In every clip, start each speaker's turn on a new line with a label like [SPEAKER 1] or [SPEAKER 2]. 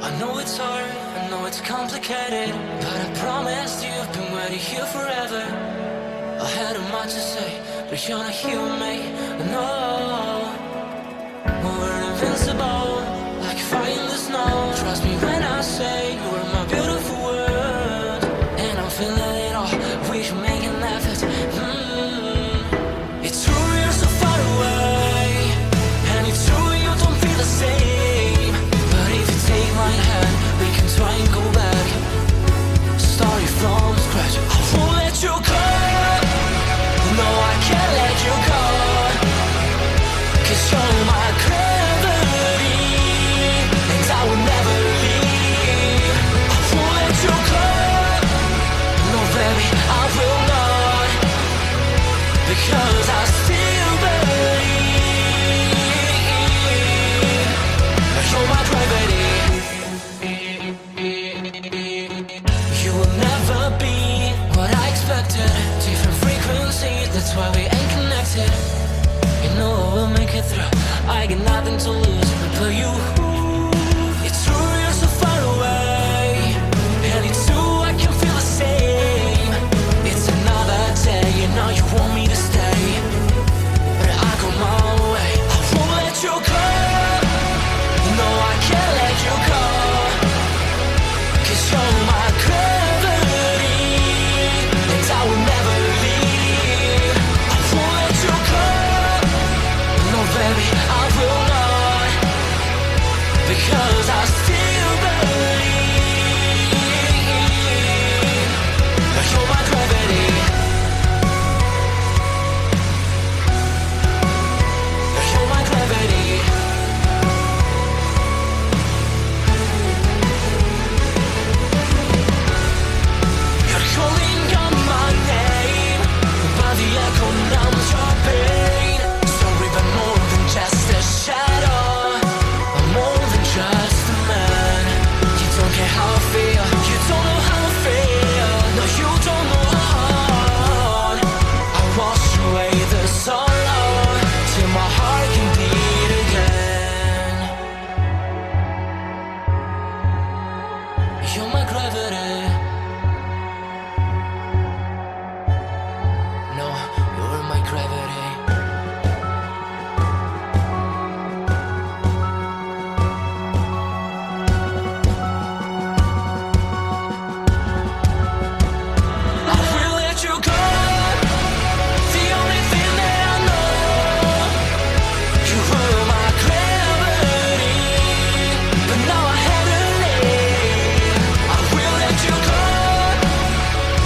[SPEAKER 1] I know it's hard, I know it's complicated, but I promised you I've been waiting here forever. I had a much to say, but you're not here with me, no. We're invincible, like fire in the snow. Trust me when I say you are my beautiful world, and I'm feeling it all, we should make an effort. It's true you're so far away, and it's true you don't feel the same. But if you take my hand, we can try and go back, starting from scratch. I won't let you go, no I can't let you go, 'cause you're my gravity, and I will never leave. I won't let you go, no baby I will not, because I still believe. You're my gravity. You will never be what I expected. Different frequencies, that's why we ain't connected. You know I will make it through, I got nothing to lose but you. It's true you're so far away, and it's true I can feel the same. It's another day, you know you want me to stay, but I go my way. I won't let you go, no I can't let you go, 'cause you're my gravity, and I will never leave. I won't let you go, no baby I will not, because I still believe. You're my gravity. You're my gravity. You're calling on my name, but the echo numbs your pain. Sorry, but more than just a shadow, I'm more than just a man. You don't care how I feel, you don't know how I feel. No, you don't know how. I wash away the sorrow till my heart can beat again. You're my gravity. No, you're my gravity. I will let you go, the only thing that I know. You were my gravity, but now I have to leave. I will let you go.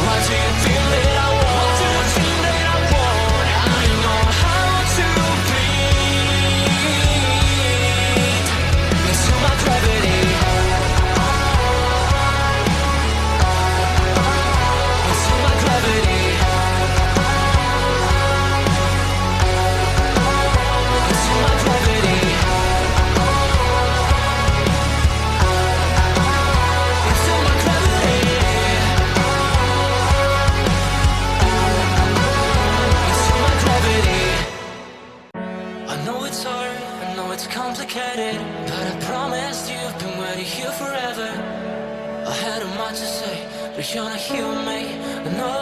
[SPEAKER 1] Why do you feel that I want? What do you think that I want? I know how to breathe into my gravity, into my gravity, into my gravity, into my gravity, into my gravity. I know it's hard, I know it's complicated, but I promised you I've been waiting here forever. I had a much to say, but you're not here with me, no.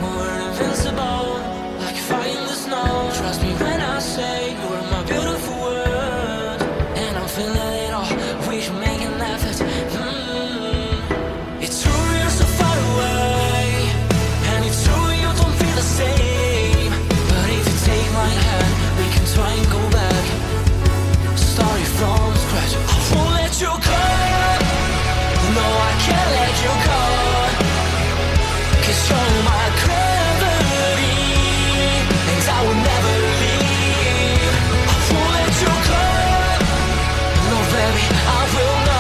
[SPEAKER 1] We're invincible, like fire in the snow. Trust me when I say you are my beautiful world, and I'm feeling it all, we should make an effort. It's true you're so far away, and it's true you don't feel the same. But if you take my hand, we can try and go back, starting from scratch. I won't let you go, no I can't let you go, 'cause you're my gravity, and I will never leave. I won't let you go, no baby I will not.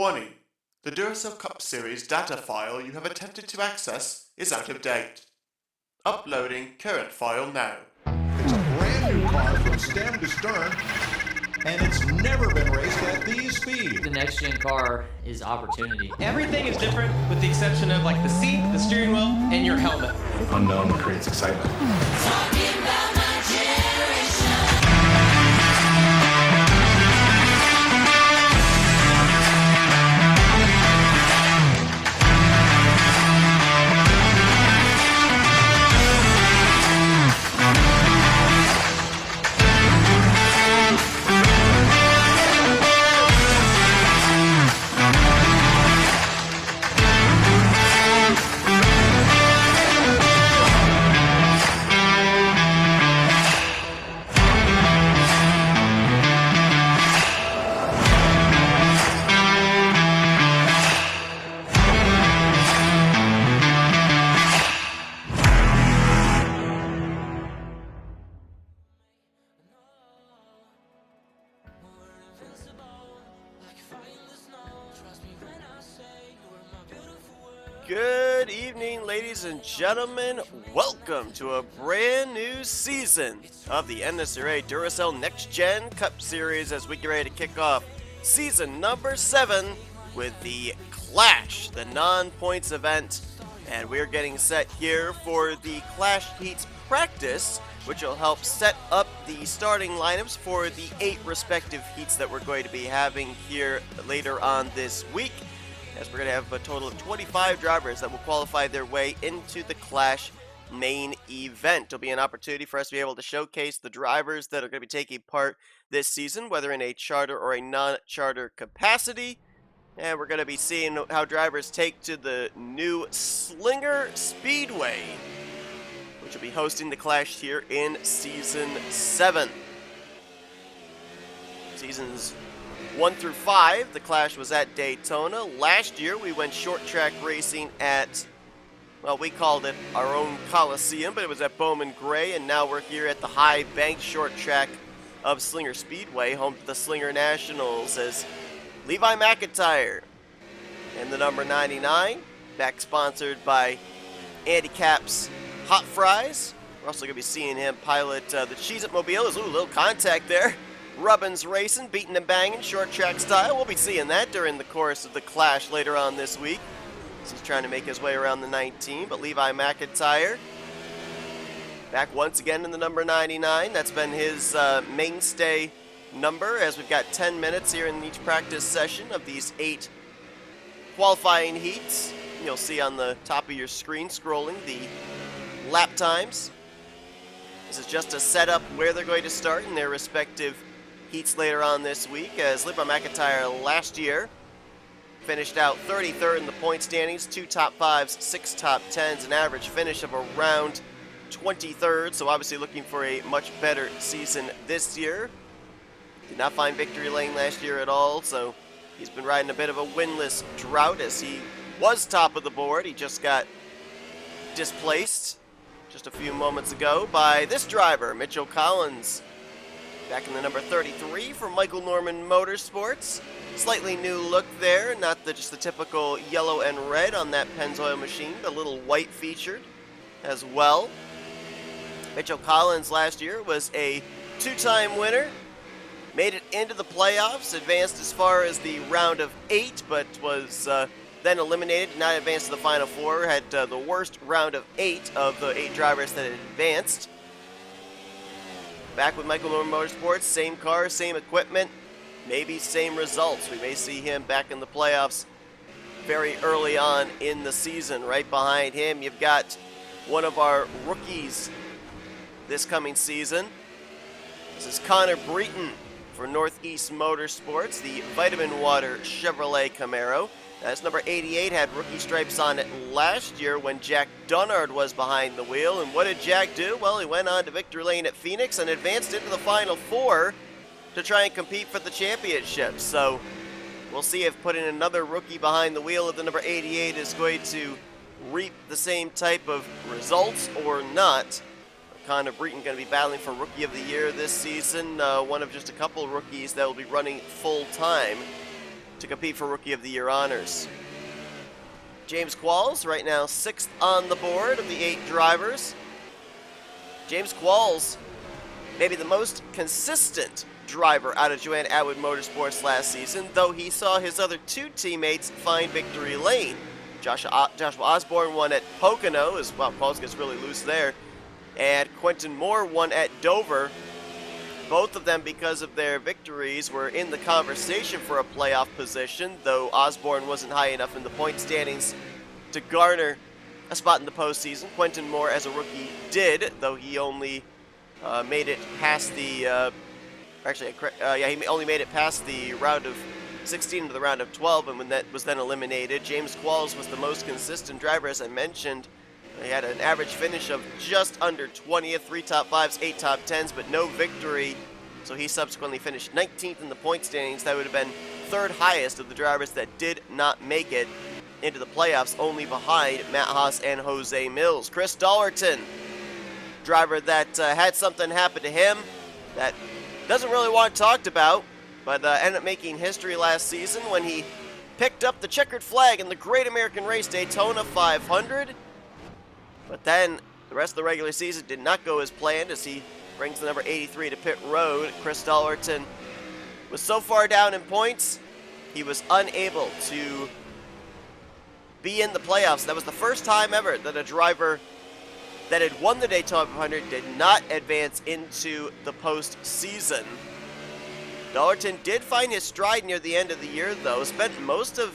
[SPEAKER 2] Warning. The Duracell Cup Series data file you have attempted to access is out of date. Uploading current file now.
[SPEAKER 3] It's a brand new car from stem to stern, and it's never been raced at these speeds.
[SPEAKER 4] The next gen car is opportunity.
[SPEAKER 5] Everything is different with the exception of like the seat, the steering wheel, and your helmet.
[SPEAKER 6] Unknown creates excitement.
[SPEAKER 1] Talking about my generation.
[SPEAKER 7] Good evening, ladies and gentlemen. Welcome to a brand new season of the NNSCRA Duracell Next Gen Cup Series as we get ready to kick off season number 7 with the Clash, the non-points event. And we're getting set here for the Clash Heats practice, which will help set up the starting lineups for the 8 respective heats that we're going to be having here later on this week, as we're going to have a total of 25 drivers that will qualify their way into the Clash main event. It'll be an opportunity for us to be able to showcase the drivers that are going to be taking part this season, whether in a charter or a non-charter capacity. And we're going to be seeing how drivers take to the new Slinger Speedway, which will be hosting the Clash here in Season 7. Seasons 1 through 5, the Clash was at Daytona. Last year, we went short track racing at, well, we called it our own Coliseum, but it was at Bowman Gray, and now we're here at the high bank short track of Slinger Speedway, home to the Slinger Nationals, as Levi McIntyre and the number 99, back sponsored by Andy Cap's Hot Fries. We're also going to be seeing him pilot the Cheez-It Mobile. There's a little contact there. Rubbins racing, beating and banging, short track style. We'll be seeing that during the course of the Clash later on this week, as he's trying to make his way around the 19. But Levi McIntyre back once again in the number 99. That's been his mainstay number, as we've got 10 minutes here in each practice session of these 8 qualifying heats. You'll see on the top of your screen scrolling the lap times. This is just a setup where they're going to start in their respective heats later on this week, as Levi McIntyre last year finished out 33rd in the point standings, 2 top 5s, 6 top 10s, an average finish of around 23rd, so obviously looking for a much better season this year. Did not find victory lane last year at all, so he's been riding a bit of a winless drought, as he was top of the board. He just got displaced just a few moments ago by this driver, Mitchell Collins, back in the number 33 for Michael Norman Motorsports. Slightly new look there, not just the typical yellow and red on that Pennzoil machine, but a little white featured as well. Mitchell Collins last year was a 2-time winner, made it into the playoffs, advanced as far as the round of 8, but was then eliminated, did not advance to the Final Four, had the worst round of 8 of the 8 drivers that had advanced. Back with Michael Norman Motorsports, same car, same equipment, maybe same results. We may see him back in the playoffs very early on in the season. Right behind him, you've got one of our rookies this coming season. This is Connor Breton for Northeast Motorsports, the Vitamin Water Chevrolet Camaro. That's number 88, had rookie stripes on it last year when Jack Dunnard was behind the wheel. And what did Jack do? Well, he went on to victory lane at Phoenix and advanced into the Final Four to try and compete for the championship. So we'll see if putting another rookie behind the wheel of the number 88 is going to reap the same type of results or not. Connor Breton going to be battling for Rookie of the Year this season, one of just a couple rookies that will be running full-time to compete for Rookie of the Year honors. James Qualls, right now 6th on the board of the 8 drivers. James Qualls, maybe the most consistent driver out of Joanne Atwood Motorsports last season, though he saw his other 2 teammates find victory lane. Joshua Osborne won at Pocono, as well, Qualls gets really loose there, and Quentin Moore won at Dover. Both of them, because of their victories, were in the conversation for a playoff position, though Osborne wasn't high enough in the point standings to garner a spot in the postseason. Quentin Moore, as a rookie, did, though he only made it past the... he only made it past the round of 16 into the round of 12, and when that was then eliminated, James Qualls was the most consistent driver, as I mentioned. He had an average finish of just under 20th, 3 top 5s, 8 top 10s, but no victory. So he subsequently finished 19th in the point standings. That would have been 3rd highest of the drivers that did not make it into the playoffs, only behind Matt Haas and Jose Mills. Chris Dollerton, driver that had something happen to him that doesn't really want talked about, but ended up making history last season when he picked up the checkered flag in the Great American Race Daytona 500. But then the rest of the regular season did not go as planned as he brings the number 83 to pit road. Chris Dollerton was so far down in points, he was unable to be in the playoffs. That was the first time ever that a driver that had won the Daytona 500 did not advance into the postseason. Dollerton did find his stride near the end of the year, though. Spent most of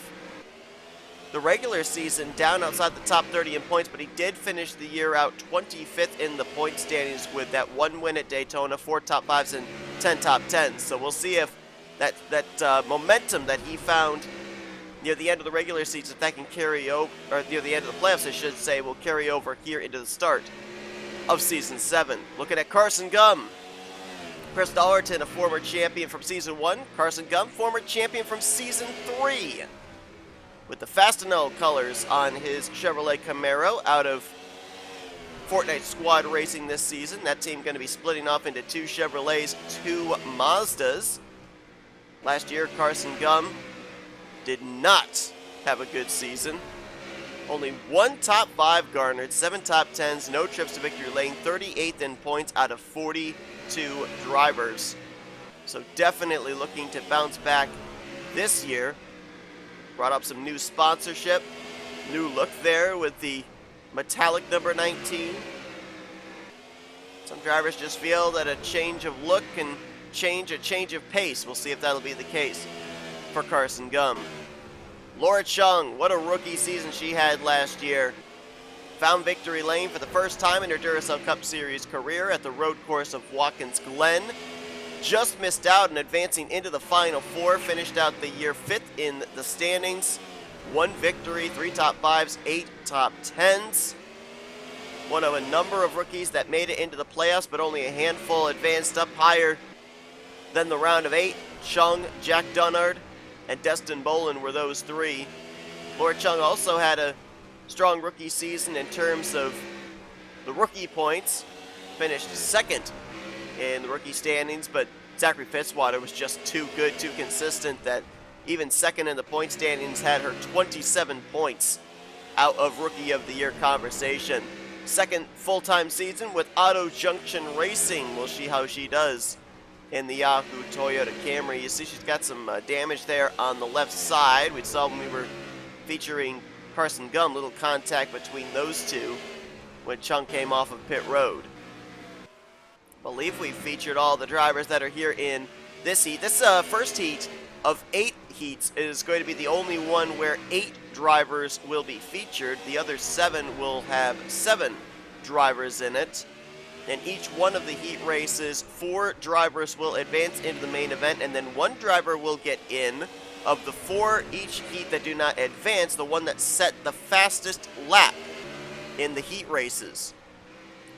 [SPEAKER 7] the regular season down outside the top 30 in points, but he did finish the year out 25th in the point standings with that 1 win at Daytona, 4 top 5s, and 10 top 10s. So we'll see if that momentum that he found near the end of the regular season, if that can carry over, or near the end of the playoffs, I should say, will carry over here into the start of Season 7. Looking at Carson Gum. Chris Dollerton, a former champion from Season 1. Carson Gum, former champion from Season 3. With the Fastenal colors on his Chevrolet Camaro out of Fortnite Squad Racing this season. That team going to be splitting off into 2 Chevrolets, 2 Mazdas. Last year, Carson Gum did not have a good season. Only 1 top 5 garnered, 7 top 10s, no trips to victory lane, 38th in points out of 42 drivers. So definitely looking to bounce back this year. Brought up some new sponsorship, new look there with the metallic number 19. Some drivers just feel that a change of look can change a change of pace. We'll see if that'll be the case for Carson Gum. Laura Chung, what a rookie season she had last year. Found victory lane for the first time in her Duracell Cup Series career at the road course of Watkins Glen. Just missed out in advancing into the Final 4, finished out the year 5th in the standings. 1 victory, 3 top 5s, 8 top 10s. One of a number of rookies that made it into the playoffs, but only a handful advanced up higher than the round of 8. Chung, Jack Dunnard, and Destin Bolin were those 3. Laura Chung also had a strong rookie season in terms of the rookie points. Finished 2nd in the rookie standings, but Zachary Fitzwater was just too good, too consistent that even 2nd in the point standings had her 27 points out of Rookie of the Year conversation. 2nd full-time season with Auto Junction Racing. We'll see how she does in the Yahoo Toyota Camry. You see she's got some damage there on the left side. We saw when we were featuring Carson Gum, little contact between those two when Chung came off of pit road. Believe we featured all the drivers that are here in this heat. This first heat of 8 heats is going to be the only one where 8 drivers will be featured. The other 7 will have 7 drivers in it. In each one of the heat races, 4 drivers will advance into the main event, and then 1 driver will get in. Of the 4 each heat that do not advance, the one that set the fastest lap in the heat races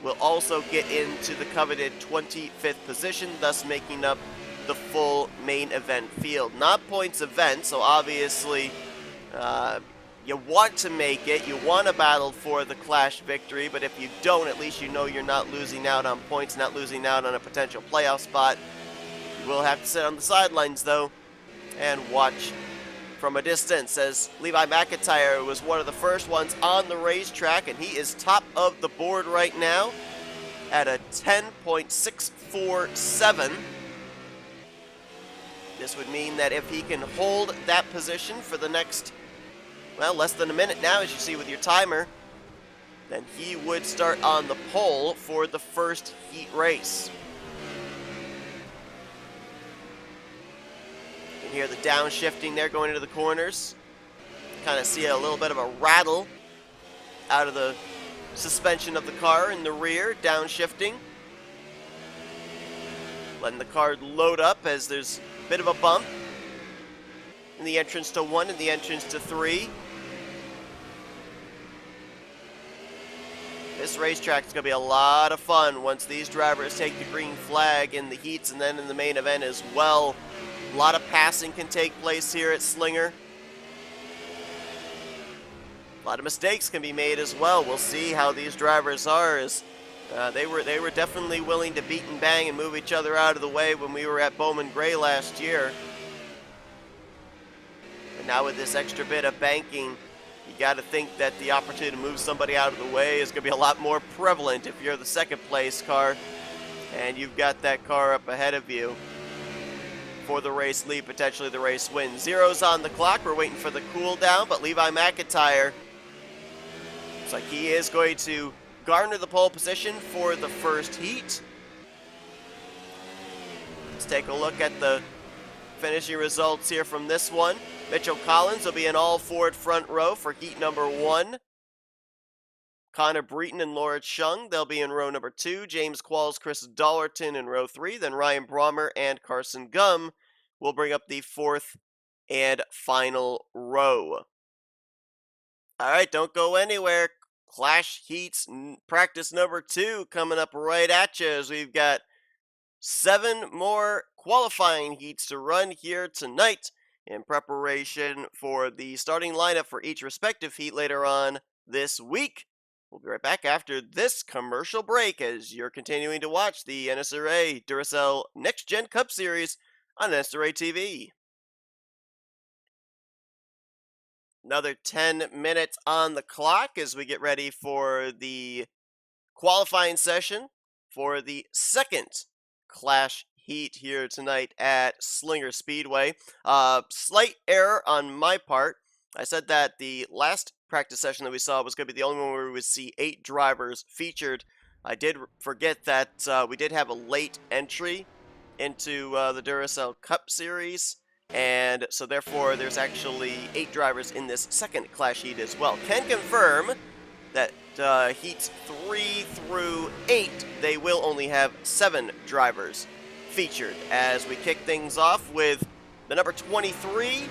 [SPEAKER 7] will also get into the coveted 25th position, thus making up the full main event field. Not points event, so obviously you want to make it, you want to battle for the Clash victory, but if you don't, at least you know you're not losing out on points, not losing out on a potential playoff spot. You will have to sit on the sidelines, though, and watch from a distance, as Levi McIntyre was one of the first ones on the racetrack, and he is top of the board right now at a 10.647. This would mean that if he can hold that position for the next, well, less than a minute now, as you see with your timer, then he would start on the pole for the first heat race. You can hear the downshifting there going into the corners. Kind of see a little bit of a rattle out of the suspension of the car in the rear, downshifting. Letting the car load up as there's a bit of a bump in the entrance to 1 and the entrance to 3. This racetrack is going to be a lot of fun once these drivers take the green flag in the heats and then in the main event as well. A lot of passing can take place here at Slinger. A lot of mistakes can be made as well. We'll see how these drivers are, as they were definitely willing to beat and bang and move each other out of the way when we were at Bowman Gray last year. And now with this extra bit of banking, you got to think that the opportunity to move somebody out of the way is going to be a lot more prevalent if you're the second place car and you've got that car up ahead of you for the race lead, potentially the race win. Zero's on the clock. We're waiting for the cool down, but Levi McIntyre looks like he is going to garner the pole position for the first heat. Let's take a look at the finishing results here from this one. Mitchell Collins will be in all Ford front row for heat number 1. Connor Breton and Laura Chung, they'll be in row number 2. James Qualls, Chris Dollarton in row 3. Then Ryan Brommer and Carson Gum will bring up the 4th and final row. All right, don't go anywhere. Clash Heats practice number 2 coming up right at you, as we've got 7 more qualifying heats to run here tonight in preparation for the starting lineup for each respective heat later on this week. We'll be right back after this commercial break as you're continuing to watch the NNSCRA Duracell Next Gen Cup Series on NNSCRA TV. Another 10 minutes on the clock as we get ready for the qualifying session for the second Clash Heat here tonight at Slinger Speedway. Slight error on my part. I said that the last practice session that we saw was going to be the only one where we would see 8 drivers featured. I did forget that we did have a late entry into the Duracell Cup Series, and so therefore there's actually 8 drivers in this second Clash Heat as well. Can confirm that heats 3 through 8, they will only have 7 drivers featured, as we kick things off with the number 23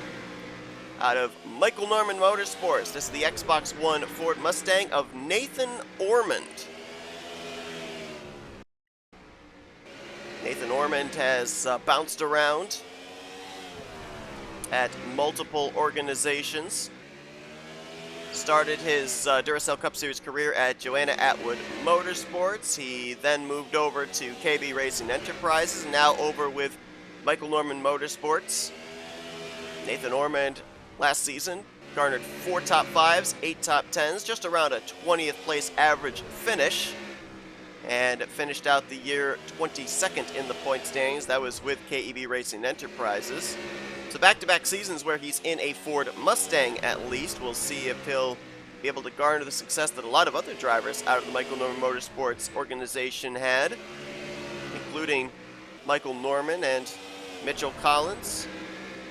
[SPEAKER 7] out of Michael Norman Motorsports. This is the Xbox One Ford Mustang of Nathan Ormond. Nathan Ormond has bounced around at multiple organizations. Started his Duracell Cup Series career at Joanna Atwood Motorsports. He then moved over to KB Racing Enterprises, and now over with Michael Norman Motorsports. Nathan Ormond last season garnered 4 top 5s, 8 top 10s, just around a 20th place average finish, and finished out the year 22nd in the point standings. That was with KEB Racing Enterprises. So back-to-back seasons where he's in a Ford Mustang at least. We'll see if he'll be able to garner the success that a lot of other drivers out of the Michael Norman Motorsports organization had, including Michael Norman and Mitchell Collins.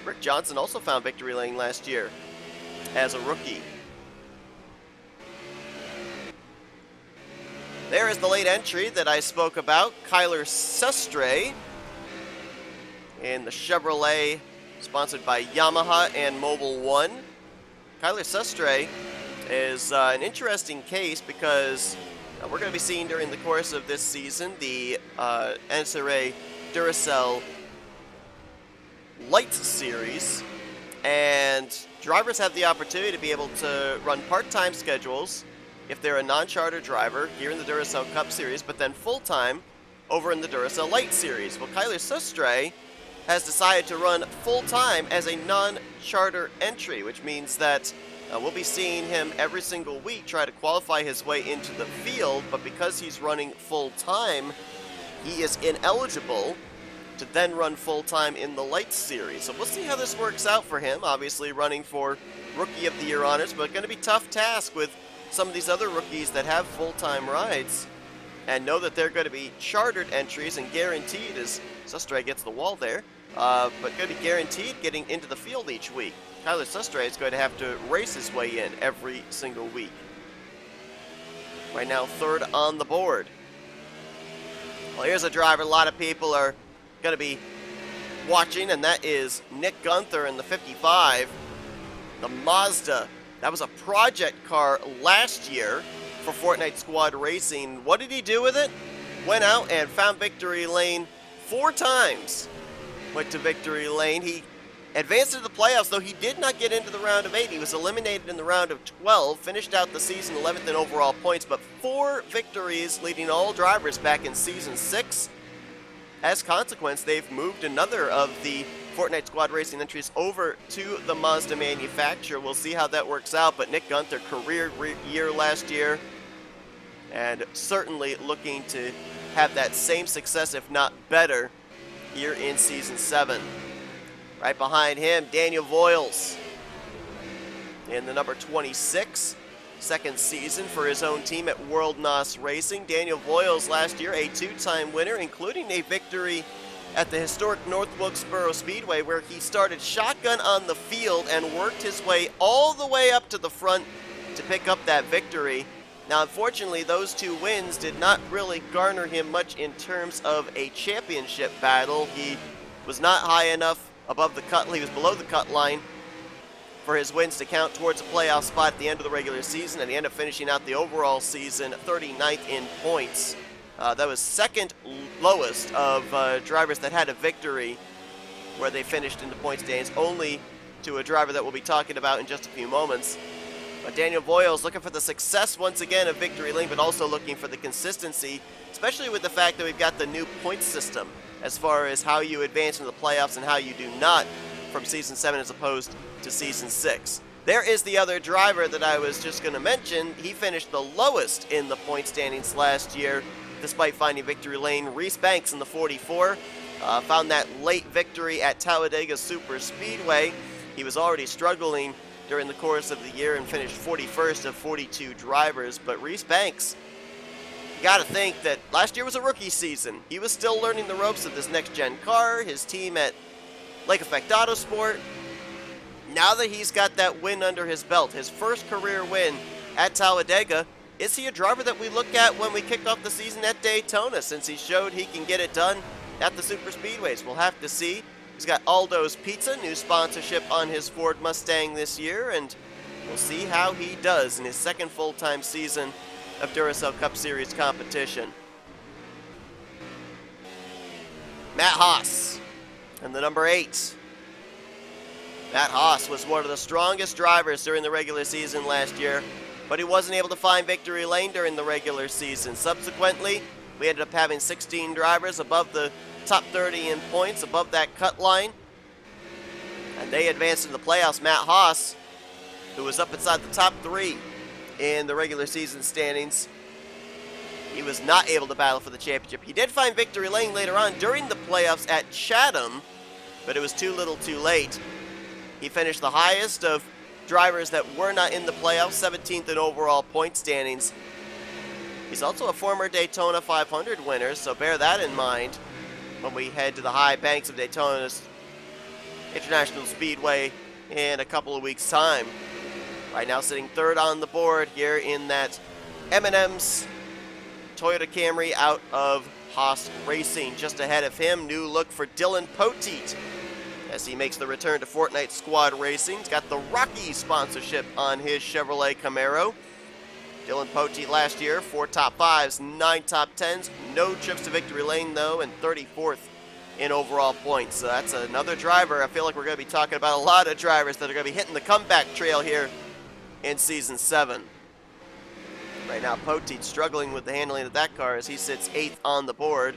[SPEAKER 7] Rick Johnson also found victory lane last year as a rookie. There is the late entry that I spoke about, Kyler Sestre in the Chevrolet sponsored by Yamaha and Mobil 1. Kyler Sestre is an interesting case because we're going to be seeing during the course of this season the NNSCRA Duracell Light Series, and drivers have the opportunity to be able to run part-time schedules if they're a non-charter driver here in the Duracell Cup Series, but then full-time over in the Duracell Light Series. Well, Kyler Sestre has decided to run full-time as a non-charter entry, which means that we'll be seeing him every single week try to qualify his way into the field, but because he's running full-time, he is ineligible to then run full-time in the Lights Series. So we'll see how this works out for him. Obviously running for Rookie of the Year honors, but going to be a tough task with some of these other rookies that have full-time rides and know that they're going to be chartered entries and guaranteed, as Sustre gets the wall there, but going to be guaranteed getting into the field each week. Tyler Sustre is going to have to race his way in every single week. Right now, third on the board. Well, here's a driver a lot of people are going to be watching, and that is Nick Gunther in the 55. The Mazda. That was a project car last year for Fortnite Squad Racing. What did he do with it? Went out and found victory lane 4 times. Went to victory lane. He advanced into the playoffs, though he did not get into the round of 8. He was eliminated in the round of 12, finished out the season 11th in overall points, but 4 victories leading all drivers back in Season 6. As a consequence, they've moved another of the Fortnite Squad Racing entries over to the Mazda manufacturer. We'll see how that works out, but Nick Gunther, career year last year, and certainly looking to have that same success, if not better, here in Season 7. Right behind him, Daniel Voiles in the number 26. Second season for his own team at World NOS Racing. Daniel Voiles last year a 2-time winner, including a victory at the historic North Wilkesboro Speedway, where he started shotgun on the field and worked his way all the way up to the front to pick up that victory. Now, unfortunately, those 2 wins did not really garner him much in terms of a championship battle. He was not high enough above the cut. He was below the cut line for his wins to count towards a playoff spot at the end of the regular season, and he ended up finishing out the overall season 39th in points. That was second lowest of drivers that had a victory where they finished in the point standings, only to a driver that we'll be talking about in just a few moments. But Daniel Voiles looking for the success once again of victory lane, but also looking for the consistency, especially with the fact that we've got the new point system as far as how you advance into the playoffs and how you do not from Season 7 as opposed to Season 6. There is the other driver that I was just going to mention. He finished the lowest in the point standings last year, despite finding victory lane. Reese Banks in the 44 found that late victory at Talladega Super Speedway. He was already struggling during the course of the year and finished 41st of 42 drivers. But Reese Banks, you got to think that last year was a rookie season. He was still learning the ropes of this next-gen car, his team at Lake Effect Autosport. Now that he's got that win under his belt, his first career win at Talladega, is he a driver that we look at when we kick off the season at Daytona, since he showed he can get it done at the super speedways? We'll have to see. He's got Aldo's Pizza, new sponsorship on his Ford Mustang this year, and we'll see how he does in his second full-time season of Duracell Cup Series competition. Matt Haas and the number 8. Matt Haas was one of the strongest drivers during the regular season last year, but he wasn't able to find victory lane during the regular season. Subsequently, we ended up having 16 drivers above the top 30 in points, above that cut line, and they advanced into the playoffs. Matt Haas, who was up inside the top 3 in the regular season standings, he was not able to battle for the championship. He did find victory lane later on during the playoffs at Chatham, but it was too little too late. He finished the highest of drivers that were not in the playoffs, 17th in overall point standings. He's also a former Daytona 500 winner, so bear that in mind when we head to the high banks of Daytona's International Speedway in a couple of weeks' time. Right now sitting third on the board here in that M&M's Toyota Camry out of Haas Racing. Just ahead of him, new look for Dylan Poteet as he makes the return to Fortnite Squad Racing. He's got the Rocky sponsorship on his Chevrolet Camaro. Dylan Poteet last year, 4 top 5s, 9 top 10s, no trips to victory lane though, and 34th in overall points. So that's another driver. I feel like we're going to be talking about a lot of drivers that are going to be hitting the comeback trail here in Season 7. Right now, Poteet struggling with the handling of that car as he sits 8th on the board.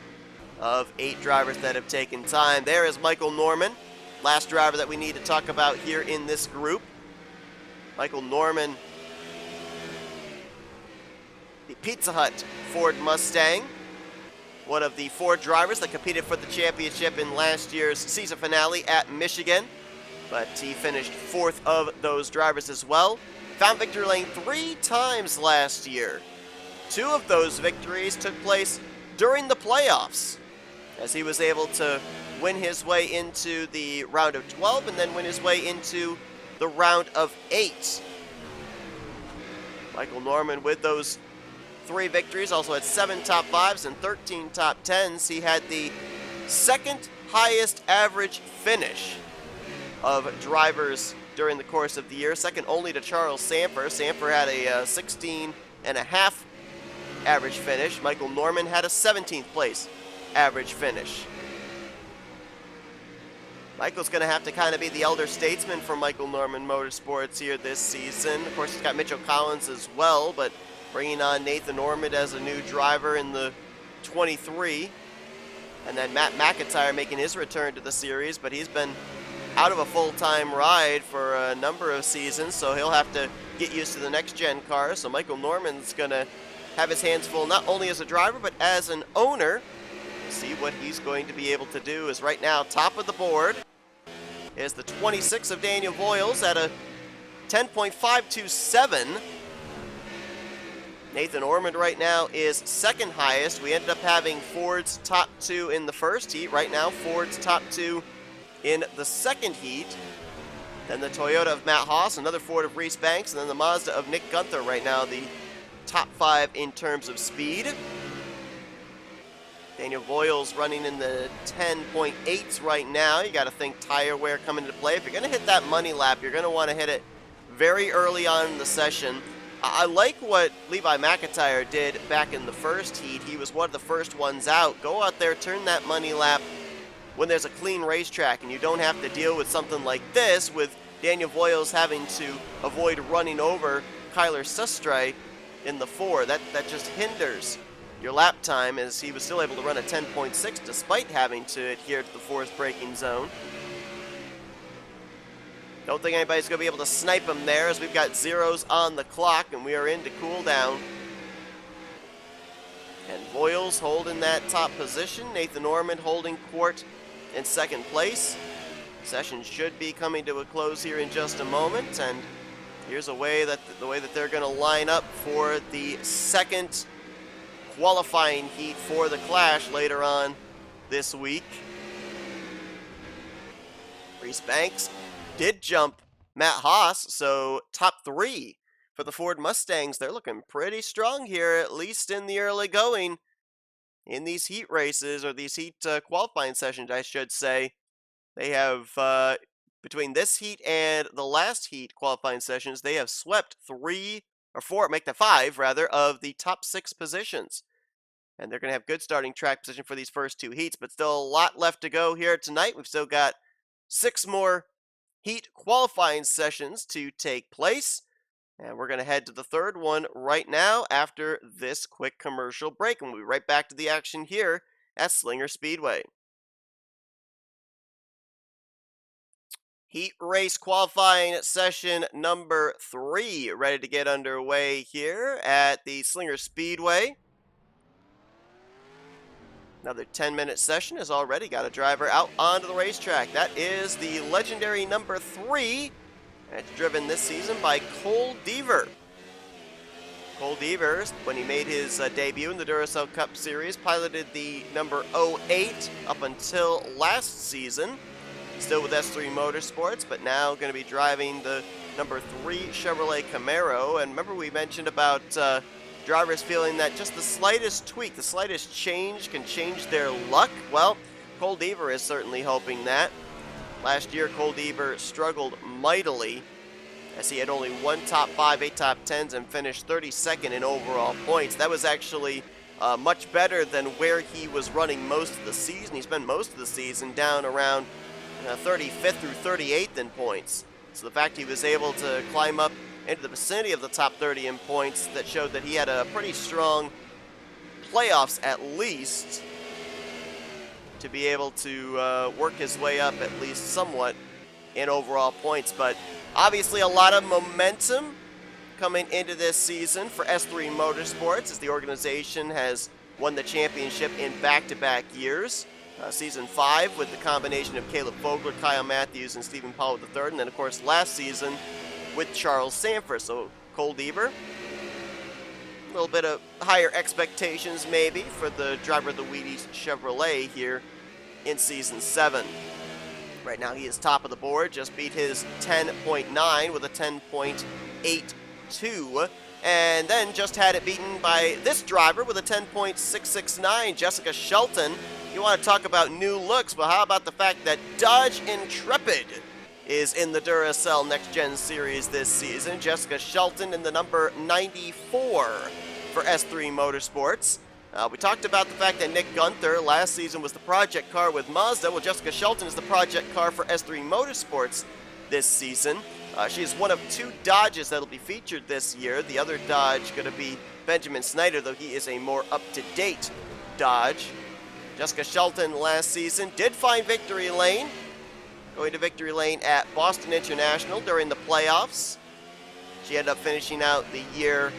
[SPEAKER 7] of 8 drivers that have taken time. There is Michael Norman, last driver that we need to talk about here in this group. Michael Norman, the Pizza Hut Ford Mustang, one of the 4 drivers that competed for the championship in last year's season finale at Michigan, but he finished 4th of those drivers as well. Found victory lane 3 times last year. 2 of those victories took place during the playoffs, as he was able to win his way into the round of 12 and then win his way into the round of 8. Michael Norman, with those 3 victories, also had 7 top 5s and 13 top 10s. He had the 2nd highest average finish of drivers during the course of the year, second only to Charles Samper. Samper had a 16.5 average finish. Michael Norman had a 17th place average finish. Michael's going to have to kind of be the elder statesman for Michael Norman Motorsports here this season. Of course, he's got Mitchell Collins as well, but bringing on Nathan Ormond as a new driver in the 23. And then Matt McIntyre making his return to the series, but he's been out of a full-time ride for a number of seasons, so he'll have to get used to the next-gen car. So Michael Norman's going to have his hands full not only as a driver, but as an owner. See what he's going to be able to do. Is right now top of the board is the 26 of Daniel Voiles at a 10.527. Nathan Ormond right now is 2nd highest. We ended up having Ford's top 2 in the first heat. Right now, Ford's top 2 in the 2nd heat. Then the Toyota of Matt Haas, another Ford of Reese Banks, and then the Mazda of Nick Gunther right now, the top 5 in terms of speed. Daniel Voiles running in the 10.8s right now. You got to think tire wear coming into play. If you're going to hit that money lap, you're going to want to hit it very early on in the session. I like what Levi McIntyre did back in the first heat. He was one of the first ones out. Go out there, turn that money lap when there's a clean racetrack and you don't have to deal with something like this with Daniel Voiles having to avoid running over Kyler Sustre in the 4. That just hinders your lap time, as he was still able to run a 10.6 despite having to adhere to the forced braking zone. Don't think anybody's going to be able to snipe him there, as we've got zeros on the clock and we are into cool down. And Voiles holding that top position. Nathan Ormond holding court in 2nd place. Session should be coming to a close here in just a moment, and here's the way that they're going to line up for the 2nd qualifying heat for the Clash later on this week. Reese Banks did jump Matt Haas, so top 3 for the Ford Mustangs. They're looking pretty strong here, at least in the early going in these heat races, or these heat qualifying sessions, I should say. They have, between this heat and the last heat qualifying sessions, they have swept 5 of the top 6 positions. And they're going to have good starting track position for these first 2 heats, but still a lot left to go here tonight. We've still got 6 more heat qualifying sessions to take place. And we're going to head to the 3rd one right now after this quick commercial break. And we'll be right back to the action here at Slinger Speedway. Heat race qualifying session number 3 ready to get underway here at the Slinger Speedway. Another 10-minute session has already got a driver out onto the racetrack. That is the legendary number 3. And it's driven this season by Cole Deaver. Cole Deaver, when he made his debut in the Duracell Cup Series, piloted the number 08 up until last season. Still with S3 Motorsports, but now going to be driving the number 3 Chevrolet Camaro. And remember we mentioned about drivers feeling that just the slightest tweak, the slightest change can change their luck. Well, Cole Deaver is certainly hoping that. Last year, Cole Deaver struggled mightily, as he had only 1 top 5, 8 top 10s, and finished 32nd in overall points. That was actually much better than where he was running most of the season. He spent most of the season down around 35th through 38th in points. So the fact he was able to climb up into the vicinity of the top 30 in points, that showed that he had a pretty strong playoffs at least. to be able to work his way up at least somewhat in overall points. But obviously a lot of momentum coming into this season for S3 Motorsports, as the organization has won the championship in back-to-back years. Season 5 with the combination of Caleb Vogler, Kyle Matthews, and Stephen Powell III, and then of course last season with Charles Sanford. So Cole Deaver, a little bit of higher expectations maybe for the driver of the Wheaties Chevrolet here in Season 7. Right now he is top of the board, just beat his 10.9 with a 10.82, and then just had it beaten by this driver with a 10.669, Jessica Shelton. You want to talk about new looks, but how about the fact that Dodge Intrepid is in the Duracell Next Gen Series this season? Jessica Shelton in the number 94 for S3 Motorsports. We talked about the fact that Nick Gunther last season was the project car with Mazda. Well, Jessica Shelton is the project car for S3 Motorsports this season. She is one of 2 Dodges that will be featured this year. The other Dodge going to be Benjamin Snyder, though he is a more up-to-date Dodge. Jessica Shelton last season did find victory lane, going to victory lane at Boston International during the playoffs. She ended up finishing out the year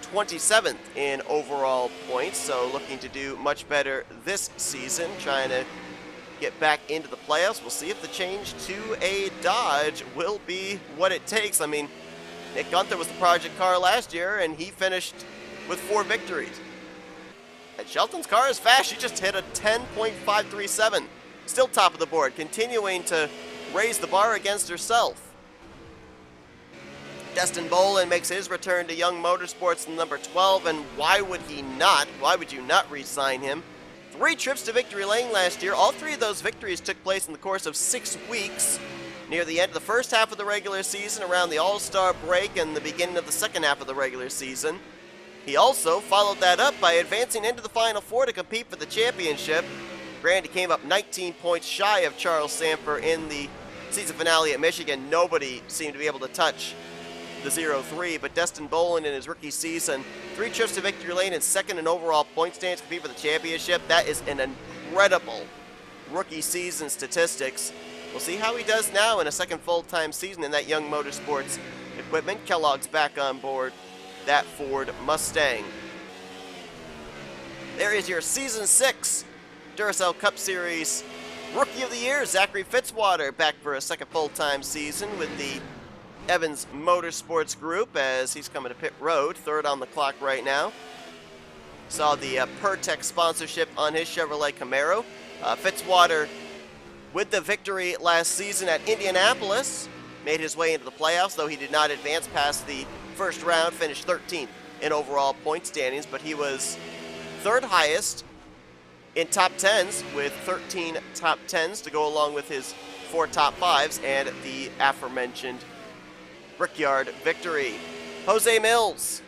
[SPEAKER 7] 27th in overall points, so looking to do much better this season, trying to get back into the playoffs. We'll see if the change to a Dodge will be what it takes. I mean, Nick Gunther was the project car last year, and he finished with 4 victories. And Shelton's car is fast. She just hit a 10.537. Still top of the board, continuing to raise the bar against herself. Destin Bolin makes his return to Young Motorsports in number 12, and why would he not? Why would you not re-sign him? 3 trips to victory lane last year. All 3 of those victories took place in the course of 6 weeks, near the end of the first half of the regular season, around the All-Star break, and the beginning of the second half of the regular season. He also followed that up by advancing into the Final Four to compete for the championship. Granted, he came up 19 points shy of Charles Sanford in the season finale at Michigan. Nobody seemed to be able to touch the 0-3, but Destin Bolin in his rookie season, 3 trips to victory lane and second in overall point standings to compete for the championship. That is an incredible rookie season statistics. We'll see how he does now in a second full-time season in that Young Motorsports equipment. Kellogg's back on board that Ford Mustang. There is your Season 6 Duracell Cup Series Rookie of the Year, Zachary Fitzwater, back for a second full-time season with the Evans Motorsports Group as he's coming to pit road, 3rd on the clock right now. Saw the Pertec sponsorship on his Chevrolet Camaro. Fitzwater with the victory last season at Indianapolis, made his way into the playoffs, though he did not advance past the first round, finished 13th in overall point standings, but he was 3rd highest in top 10s with 13 top 10s to go along with his 4 top 5s and the aforementioned Brickyard victory. Jose Mills,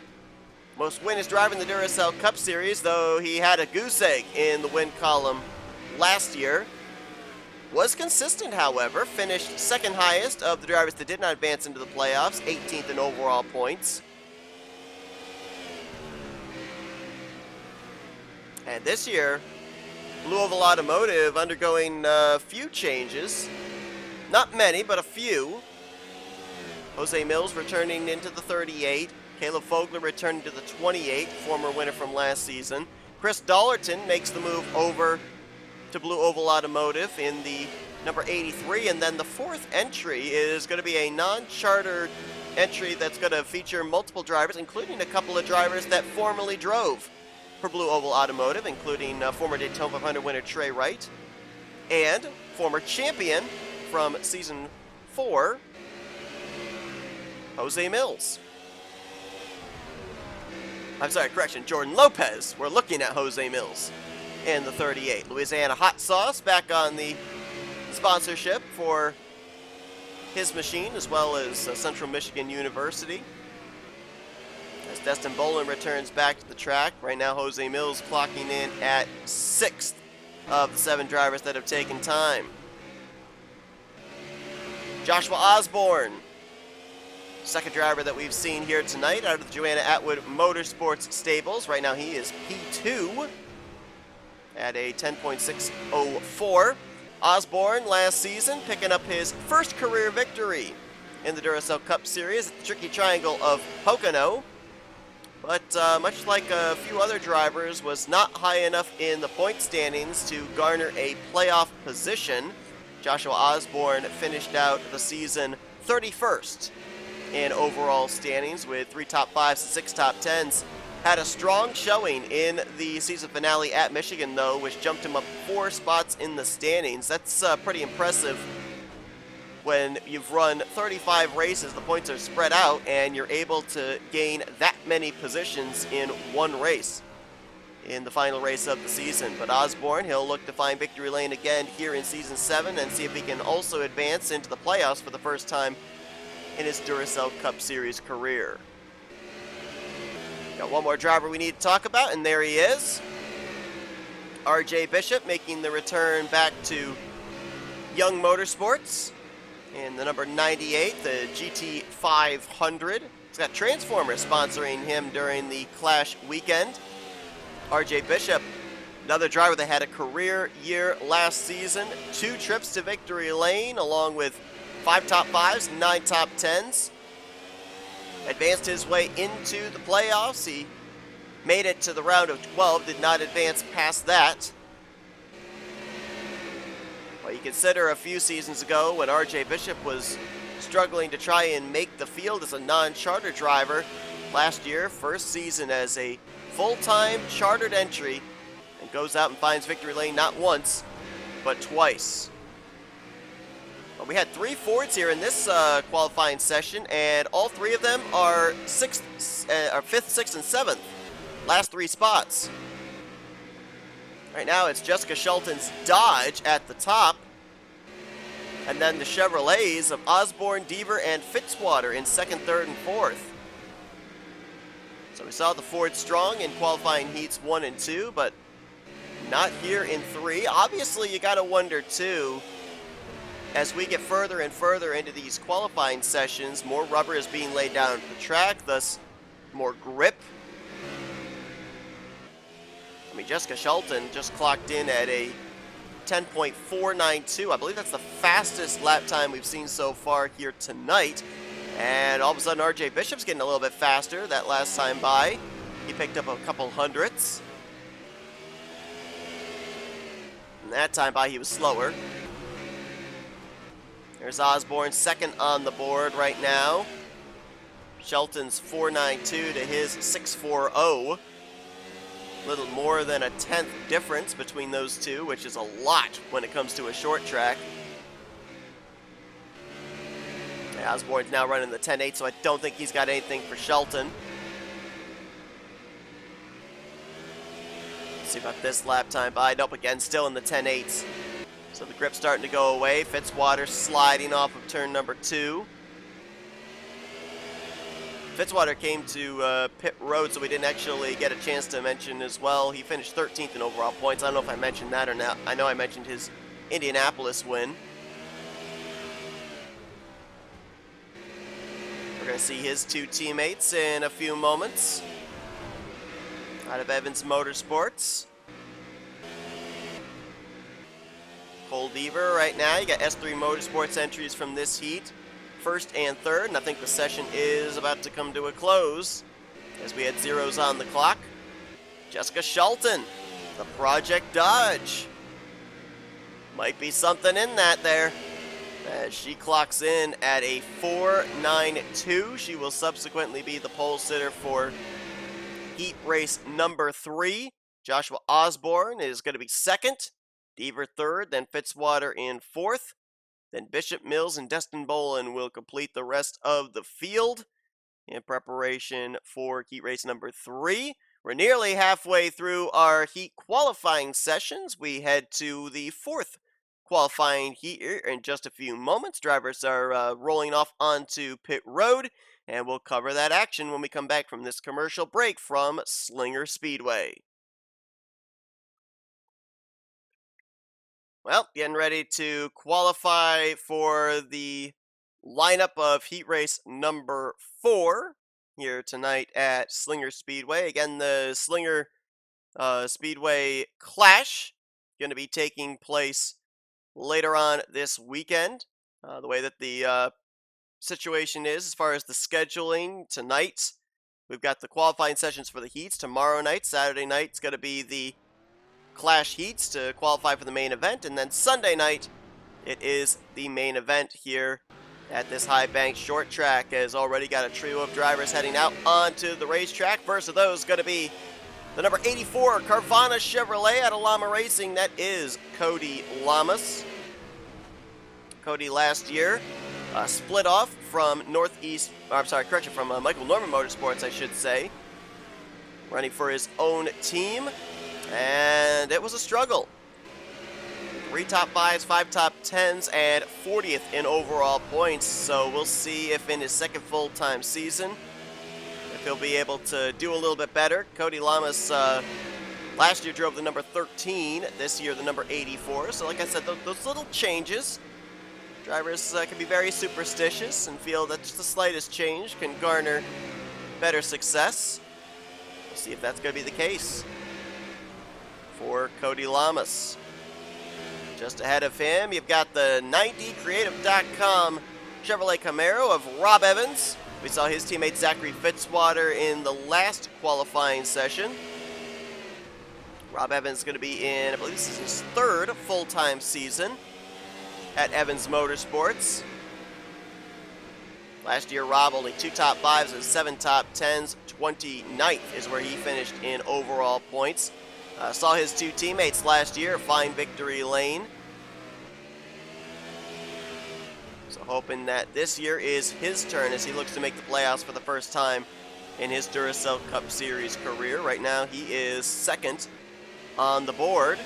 [SPEAKER 7] most winners driver in the Duracell Cup Series, though he had a goose egg in the win column last year. Was consistent, however, finished 2nd highest of the drivers that did not advance into the playoffs, 18th in overall points. And this year, Blue Oval Automotive undergoing a few changes. Not many, but a few. Jose Mills returning into the 38. Caleb Vogler returning to the 28, former winner from last season. Chris Dollerton makes the move over to Blue Oval Automotive in the number 83, and then the 4th entry is going to be a non-chartered entry that's going to feature multiple drivers, including a couple of drivers that formerly drove for Blue Oval Automotive, including former Daytona 500 winner Trey Wright and former champion from Season 4, Jose Mills. I'm sorry, correction, Jordan Lopez. We're looking at Jose Mills in the 38. Louisiana Hot Sauce back on the sponsorship for his machine, as well as Central Michigan University. As Destin Bolin returns back to the track, right now Jose Mills clocking in at 6th of the 7 drivers that have taken time. Joshua Osborne, second driver that we've seen here tonight out of the Joanna Atwood Motorsports stables. Right now he is P2. at a 10.604. Osborne last season picking up his first career victory in the Duracell Cup Series at the Tricky Triangle of Pocono. But much like a few other drivers, was not high enough in the point standings to garner a playoff position. Joshua Osborne finished out the season 31st in overall standings with 3 top 5s and 6 top 10s. Had a strong showing in the season finale at Michigan, though, which jumped him up 4 spots in the standings. That's pretty impressive. When you've run 35 races, the points are spread out, and you're able to gain that many positions in one race in the final race of the season. But Osborne, he'll look to find victory lane again here in Season 7 and see if he can also advance into the playoffs for the first time in his Duracell Cup Series career. Got one more driver we need to talk about, and there he is. RJ Bishop making the return back to Young Motorsports in the number 98, the GT500. He's got Transformers sponsoring him during the Clash weekend. RJ Bishop, another driver that had a career year last season. 2 trips to victory lane, along with 5 top 5s, 9 top 10s. Advanced his way into the playoffs. He made it to the round of 12, did not advance past that. Well, you consider a few seasons ago when RJ Bishop was struggling to try and make the field as a non-charter driver. Last year, first season as a full-time chartered entry, and goes out and finds victory lane not once, but twice. Well, we had 3 Fords here in this qualifying session, and all 3 of them are 5th, 6th, and 7th. Last 3 spots. Right now, it's Jessica Shelton's Dodge at the top. And then the Chevrolets of Osborne, Deaver, and Fitzwater in 2nd, 3rd, and 4th. So we saw the Ford strong in qualifying heats 1 and 2, but not here in 3. Obviously, you got to wonder, too, as we get further and further into these qualifying sessions, more rubber is being laid down at the track, thus more grip. I mean, Jessica Shelton just clocked in at a 10.492. I believe that's the fastest lap time we've seen so far here tonight. And all of a sudden, RJ Bishop's getting a little bit faster that last time by. He picked up a couple hundredths. And that time by, he was slower. There's Osborne, 2nd on the board right now. Shelton's 492 to his 640. Little more than a 10th difference between those two, which is a lot when it comes to a short track. Osborne's now running the 10.8, so I don't think he's got anything for Shelton. Let's see about this lap time by. Nope, again, still in the 10.8s. So the grip's starting to go away. Fitzwater sliding off of turn number 2. Fitzwater came to pit road, so we didn't actually get a chance to mention as well. He finished 13th in overall points. I don't know if I mentioned that or not. I know I mentioned his Indianapolis win. We're going to see his 2 teammates in a few moments out of Evans Motorsports. Cole Deaver right now. You got S3 Motorsports entries from this heat. 1st and 3rd, and I think the session is about to come to a close as we had zeros on the clock. Jessica Shelton, the Project Dodge. Might be something in that there. As she clocks in at a 492. She will subsequently be the pole sitter for heat race number 3. Joshua Osborne is going to be 2nd. Deaver 3rd, then Fitzwater in 4th. Then Bishop, Mills, and Destin Bolin will complete the rest of the field in preparation for heat race number 3. We're nearly halfway through our heat qualifying sessions. We head to the 4th qualifying heat here in just a few moments. Drivers are rolling off onto pit road, and we'll cover that action when we come back from this commercial break from Slinger Speedway. Well, getting ready to qualify for the lineup of heat race number 4 here tonight at Slinger Speedway. Again, the Slinger Speedway Clash going to be taking place later on this weekend. The way that the situation is as far as the scheduling tonight, we've got the qualifying sessions for the heats tomorrow night. Saturday night is going to be the Clash heats to qualify for the main event, and then Sunday night it is the main event here at this High Bank short track. Has already got a trio of drivers heading out onto the racetrack. First of those going to be the number 84 Carvana Chevrolet out of Llama Racing. That is Cody Lamas. Cody last year split off from from Michael Norman Motorsports, I should say, running for his own team, and it was a struggle. 3 top 5s, 5 top 10s, and 40th in overall points. So we'll see if in his second full-time season, if he'll be able to do a little bit better. Cody Lamas last year drove the number 13, this year the number 84. So like I said, those little changes, drivers can be very superstitious and feel that just the slightest change can garner better success. We'll see if that's going to be the case for Cody Lamas. Just ahead of him, you've got the 90creative.com Chevrolet Camaro of Rob Evans. We saw his teammate Zachary Fitzwater in the last qualifying session. Rob Evans is going to be in, I believe this is his 3rd full-time season at Evans Motorsports. Last year, Rob only 2 top 5s and 7 top 10s. 29th is where he finished in overall points. Saw his 2 teammates last year find victory lane. So hoping that this year is his turn as he looks to make the playoffs for the first time in his Duracell Cup Series career. Right now he is 2nd on the board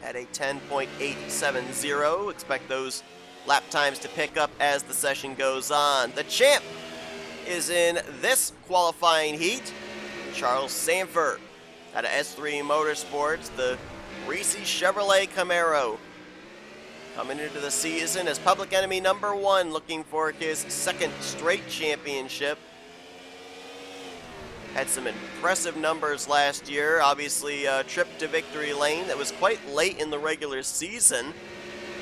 [SPEAKER 7] at a 10.870. Expect those lap times to pick up as the session goes on. The champ is in this qualifying heat, Charles Sanford out of S3 Motorsports, the Reese Chevrolet Camaro. Coming into the season as public enemy number 1, looking for his 2nd straight championship. Had some impressive numbers last year. Obviously, a trip to victory lane that was quite late in the regular season.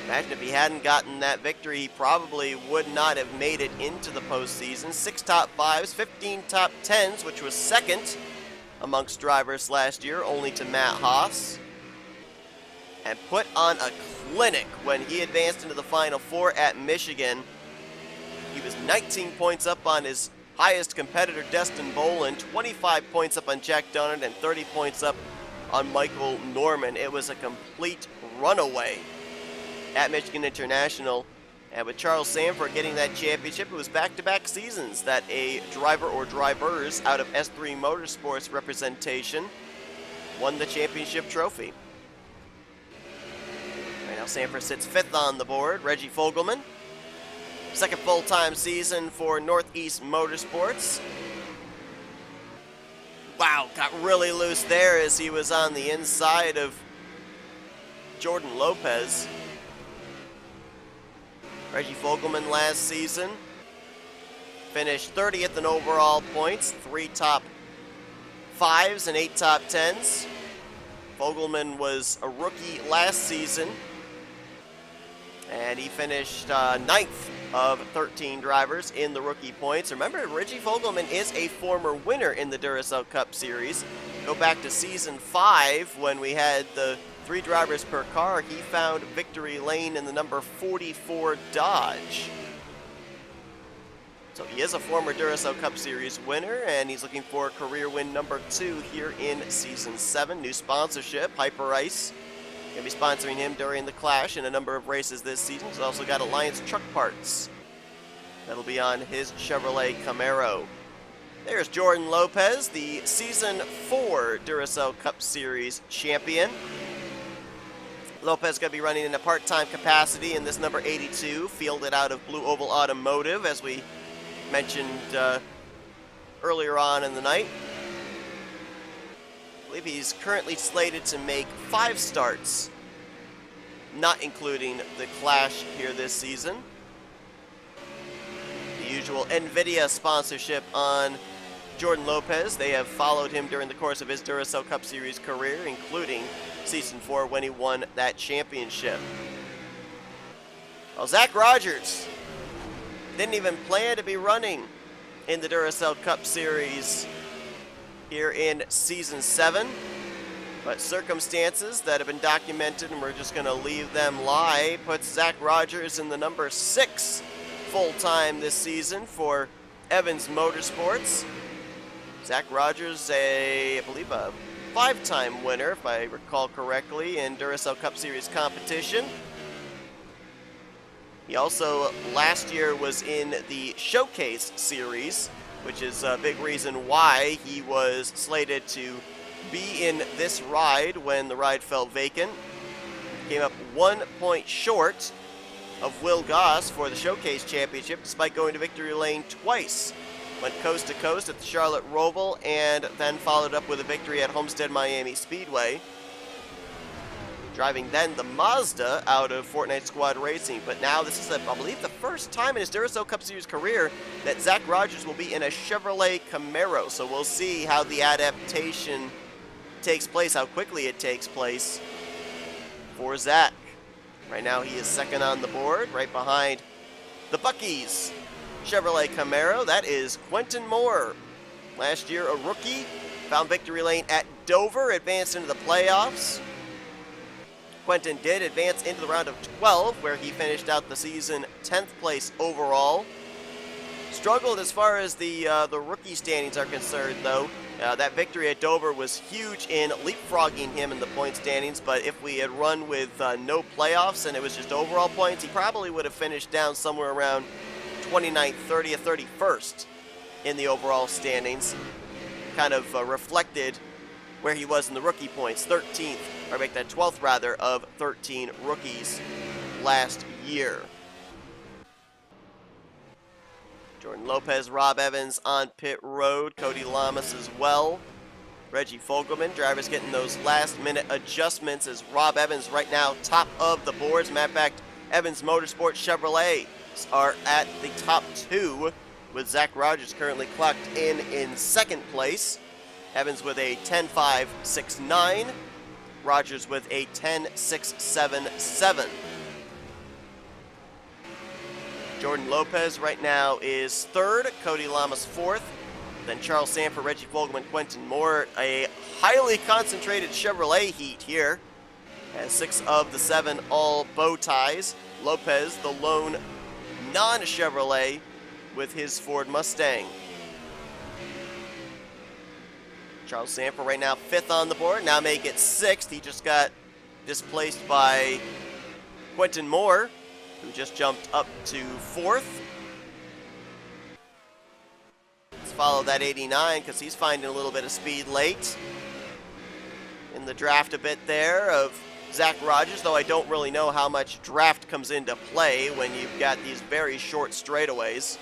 [SPEAKER 7] Imagine if he hadn't gotten that victory, he probably would not have made it into the postseason. 6 top 5s, 15 top 10s, which was 2nd amongst drivers last year, only to Matt Haas. And put on a clinic when he advanced into the Final 4 at Michigan. He was 19 points up on his highest competitor, Destin Boland, 25 points up on Jack Donald, and 30 points up on Michael Norman. It was a complete runaway at Michigan International. And with Charles Sanford getting that championship, it was back-to-back seasons that a driver or drivers out of S3 Motorsports representation won the championship trophy. Right now, Sanford sits 5th on the board. Reggie Fogelman, 2nd full-time season for Northeast Motorsports. Wow, got really loose there as he was on the inside of Jordan Lopez. Reggie Fogelman last season finished 30th in overall points, 3 top 5s and 8 top 10s. Fogelman was a rookie last season, and he finished 9th of 13 drivers in the rookie points. Remember, Reggie Fogelman is a former winner in the Duracell Cup Series. Go back to season 5 when we had the 3 drivers per car. He found victory lane in the number 44 Dodge. So he is a former Duracell Cup Series winner, and he's looking for career win number 2 here in Season 7. New sponsorship, Hyper Ice, going to be sponsoring him during the Clash in a number of races this season. He's also got Alliance Truck Parts. That'll be on his Chevrolet Camaro. There's Jordan Lopez, the Season 4 Duracell Cup Series champion. Lopez going to be running in a part-time capacity in this number 82, fielded out of Blue Oval Automotive, as we mentioned earlier on in the night. I believe he's currently slated to make 5 starts, not including the Clash here this season. The usual NVIDIA sponsorship on Jordan Lopez. They have followed him during the course of his Duracell Cup Series career, including Season 4 when he won that championship. Well, Zach Rogers didn't even plan to be running in the Duracell Cup Series here in Season 7, but circumstances that have been documented, and we're just going to leave them lie, puts Zach Rogers in the number 6 full-time this season for Evans Motorsports. Zach Rogers, I believe a 5-time winner, if I recall correctly, in Duracell Cup Series competition. He also last year was in the Showcase Series, which is a big reason why he was slated to be in this ride when the ride fell vacant. Came up 1 point short of Will Goss for the Showcase Championship, despite going to victory lane twice. Went coast to coast at the Charlotte Roval and then followed up with a victory at Homestead Miami Speedway. Driving then the Mazda out of Fortnite Squad Racing. But now this is, I believe, the first time in his Duracell Cup Series career that Zach Rogers will be in a Chevrolet Camaro. So we'll see how the adaptation takes place, how quickly it takes place for Zach. Right now he is second on the board, right behind the Buc-ee's Chevrolet Camaro. That is Quentin Moore. Last year a rookie, found victory lane at Dover, advanced into the playoffs. Quentin did advance into the round of 12, where he finished out the season 10th place overall. Struggled as far as the rookie standings are concerned, though. That victory at Dover was huge in leapfrogging him in the point standings, but if we had run with no playoffs and it was just overall points, he probably would have finished down somewhere around 29th, 30th, 31st in the overall standings. Kind of reflected where he was in the rookie points, 13th, or make that 12th rather, of 13 rookies last year. Jordan Lopez, Rob Evans on pit road, Cody Lamas as well. Reggie Fogelman, drivers getting those last minute adjustments as Rob Evans right now top of the boards. Matter of fact, Evans Motorsport Chevrolet are at the top 2, with Zach Rogers currently clocked in second place. Evans with a 10.569, Rogers with a 10.677. Jordan Lopez right now is third, Cody Lamas fourth, then Charles Sanford, Reggie Fogelman, Quentin Moore. A highly concentrated Chevrolet heat here, has 6 of the 7 all bow ties. Lopez, the lone non-Chevrolet, with his Ford Mustang. Charles Sanford right now 5th on the board, now make it 6th. He just got displaced by Quentin Moore, who just jumped up to 4th. Let's follow that 89 because he's finding a little bit of speed late in the draft a bit there of Zach Rogers, though I don't really know how much draft comes into play when you've got these very short straightaways.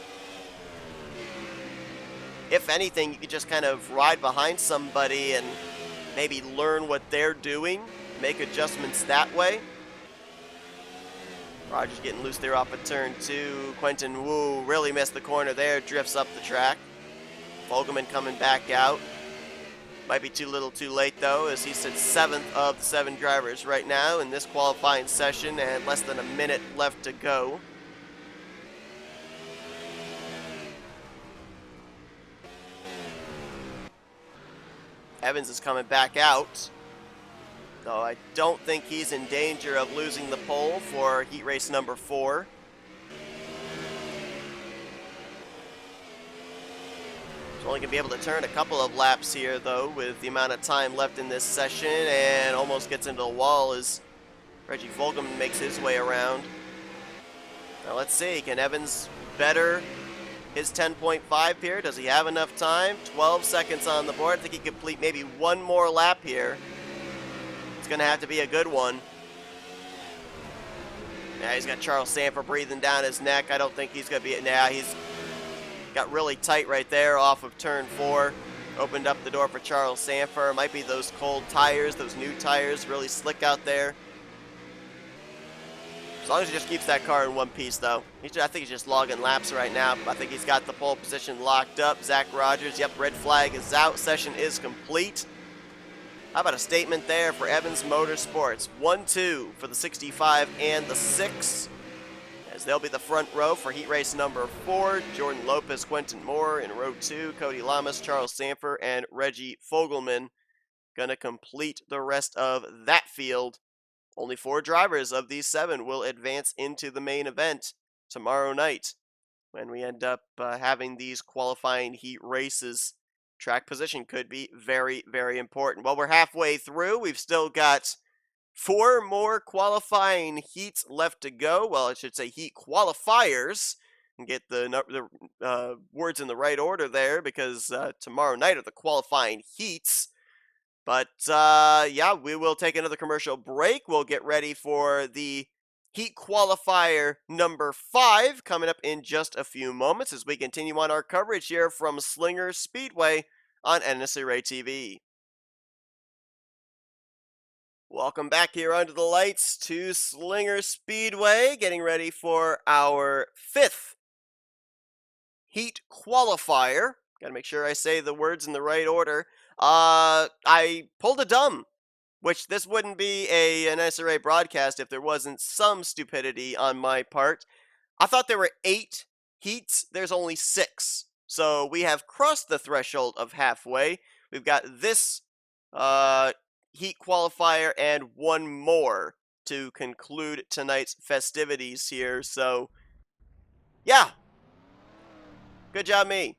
[SPEAKER 7] If anything, you could just kind of ride behind somebody and maybe learn what they're doing, make adjustments that way. Rogers getting loose there off of turn 2. Quentin Wu really missed the corner there, drifts up the track. Fogelman coming back out. Might be too little too late though, as he sits 7th of the 7 drivers right now in this qualifying session, and less than a minute left to go. Evans is coming back out, though I don't think he's in danger of losing the pole for heat race number 4. He's only going to be able to turn a couple of laps here, though, with the amount of time left in this session, and almost gets into the wall as Reggie Fogelman makes his way around. Now let's see, can Evans better his 10.5 here? Does he have enough time? 12 seconds on the board. I think he can complete maybe one more lap here. It's going to have to be a good one. Yeah, he's got Charles Sanford breathing down his neck. I don't think he's going to be... Nah, he's got really tight right there off of turn 4. Opened up the door for Charles Sanford. Might be those cold tires, those new tires, really slick out there. As long as he just keeps that car in one piece, though. I think he's just logging laps right now. I think he's got the pole position locked up. Zach Rogers, yep, red flag is out. Session is complete. How about a statement there for Evans Motorsports? 1-2 for the 65 and the 6. As they'll be the front row for heat race number 4. Jordan Lopez, Quentin Moore in row 2. Cody Lamas, Charles Sanford, and Reggie Fogelman gonna complete the rest of that field. Only 4 drivers of these 7 will advance into the main event tomorrow night when we end up having these qualifying heat races. Track position could be very, very important. Well, we're halfway through. We've still got 4 more qualifying heats left to go. Well, I should say heat qualifiers. And get the words in the right order there, because tomorrow night are the qualifying heats. But, yeah, we will take another commercial break. We'll get ready for the heat qualifier number 5 coming up in just a few moments as we continue on our coverage here from Slinger Speedway on NNSCRA TV. Welcome back here under the lights to Slinger Speedway, getting ready for our 5th heat qualifier. Gotta make sure I say the words in the right order. I pulled a dumb, which this wouldn't be an NSRA broadcast if there wasn't some stupidity on my part. I thought there were 8 heats. There's only 6. So we have crossed the threshold of halfway. We've got this heat qualifier and 1 more to conclude tonight's festivities here. So, yeah. Good job, me.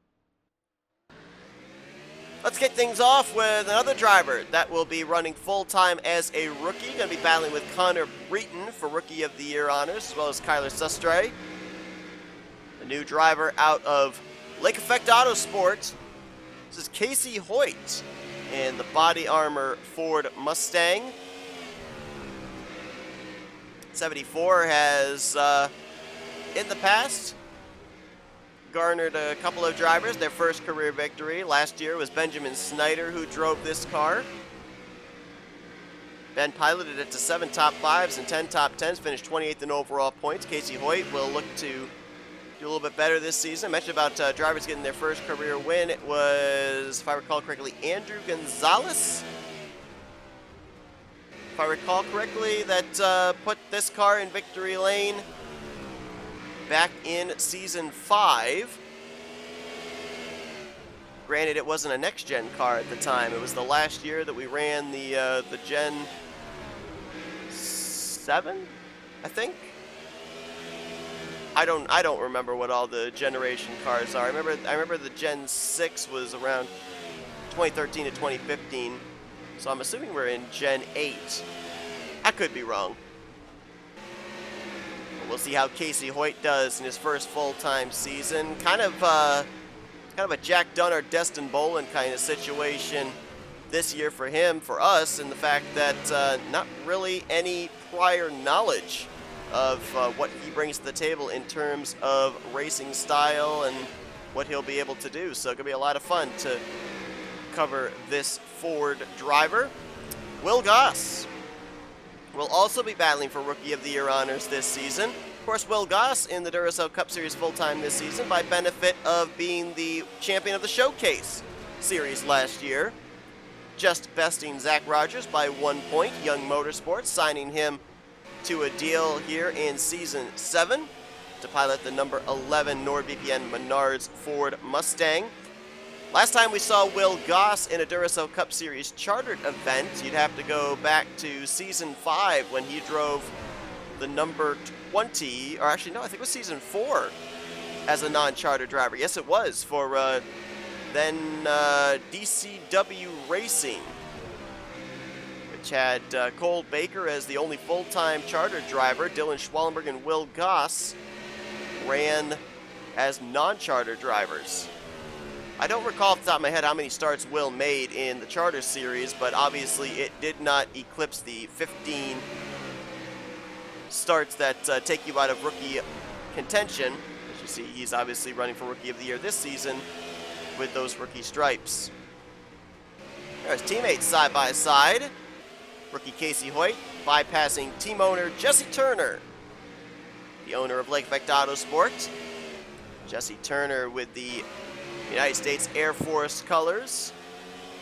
[SPEAKER 7] Let's kick things off with another driver that will be running full-time as a rookie. Going to be battling with Connor Breton for Rookie of the Year honors, as well as Kyler Sustre. A new driver out of Lake Effect Autosport. This is Casey Hoyt in the body armor Ford Mustang. 74 has, in the past, garnered a couple of drivers their first career victory. Last year was Benjamin Snyder who drove this car. Ben piloted it to 7 top 5s and 10 top 10s, finished 28th in overall points. Casey Hoyt will look to do a little bit better this season. I mentioned about drivers getting their first career win. It was, if I recall correctly, Andrew Gonzalez, if I recall correctly, that put this car in victory lane back in Season 5. Granted, it wasn't a next-gen car at the time. It was the last year that we ran the Gen 7, I think. I don't remember what all the generation cars are. I remember the Gen 6 was around 2013 to 2015. So I'm assuming we're in Gen 8. I could be wrong. We'll see how Casey Hoyt does in his first full-time season. Kind of a Jack Dunner, Destin Bolin kind of situation this year for him, for us, in the fact that not really any prior knowledge of what he brings to the table in terms of racing style and what he'll be able to do. So it's going to be a lot of fun to cover this Ford driver. Will Goss will also be battling for Rookie of the Year honors this season. Of course, Will Goss in the Duracell Cup Series full-time this season by benefit of being the champion of the Showcase Series last year. Just besting Zach Rogers by 1 point. Young Motorsports signing him to a deal here in Season 7 to pilot the number 11 NordVPN Menards Ford Mustang. Last time we saw Will Goss in a Duracell Cup Series chartered event, you'd have to go back to Season 5 when he drove the number 20, or actually no, I think it was Season 4 as a non-charter driver. Yes, it was, for then DCW Racing, which had Cole Baker as the only full-time charter driver. Dylan Schwallenberg and Will Goss ran as non-charter drivers. I don't recall off the top of my head how many starts Will made in the Charter Series, but obviously it did not eclipse the 15 starts that take you out of rookie contention. As you see, he's obviously running for Rookie of the Year this season with those rookie stripes. There's teammates side by side. Rookie Casey Hoyt bypassing team owner Jesse Turner the owner of Lake Effect Autosport. Jesse Turner with the United States Air Force colors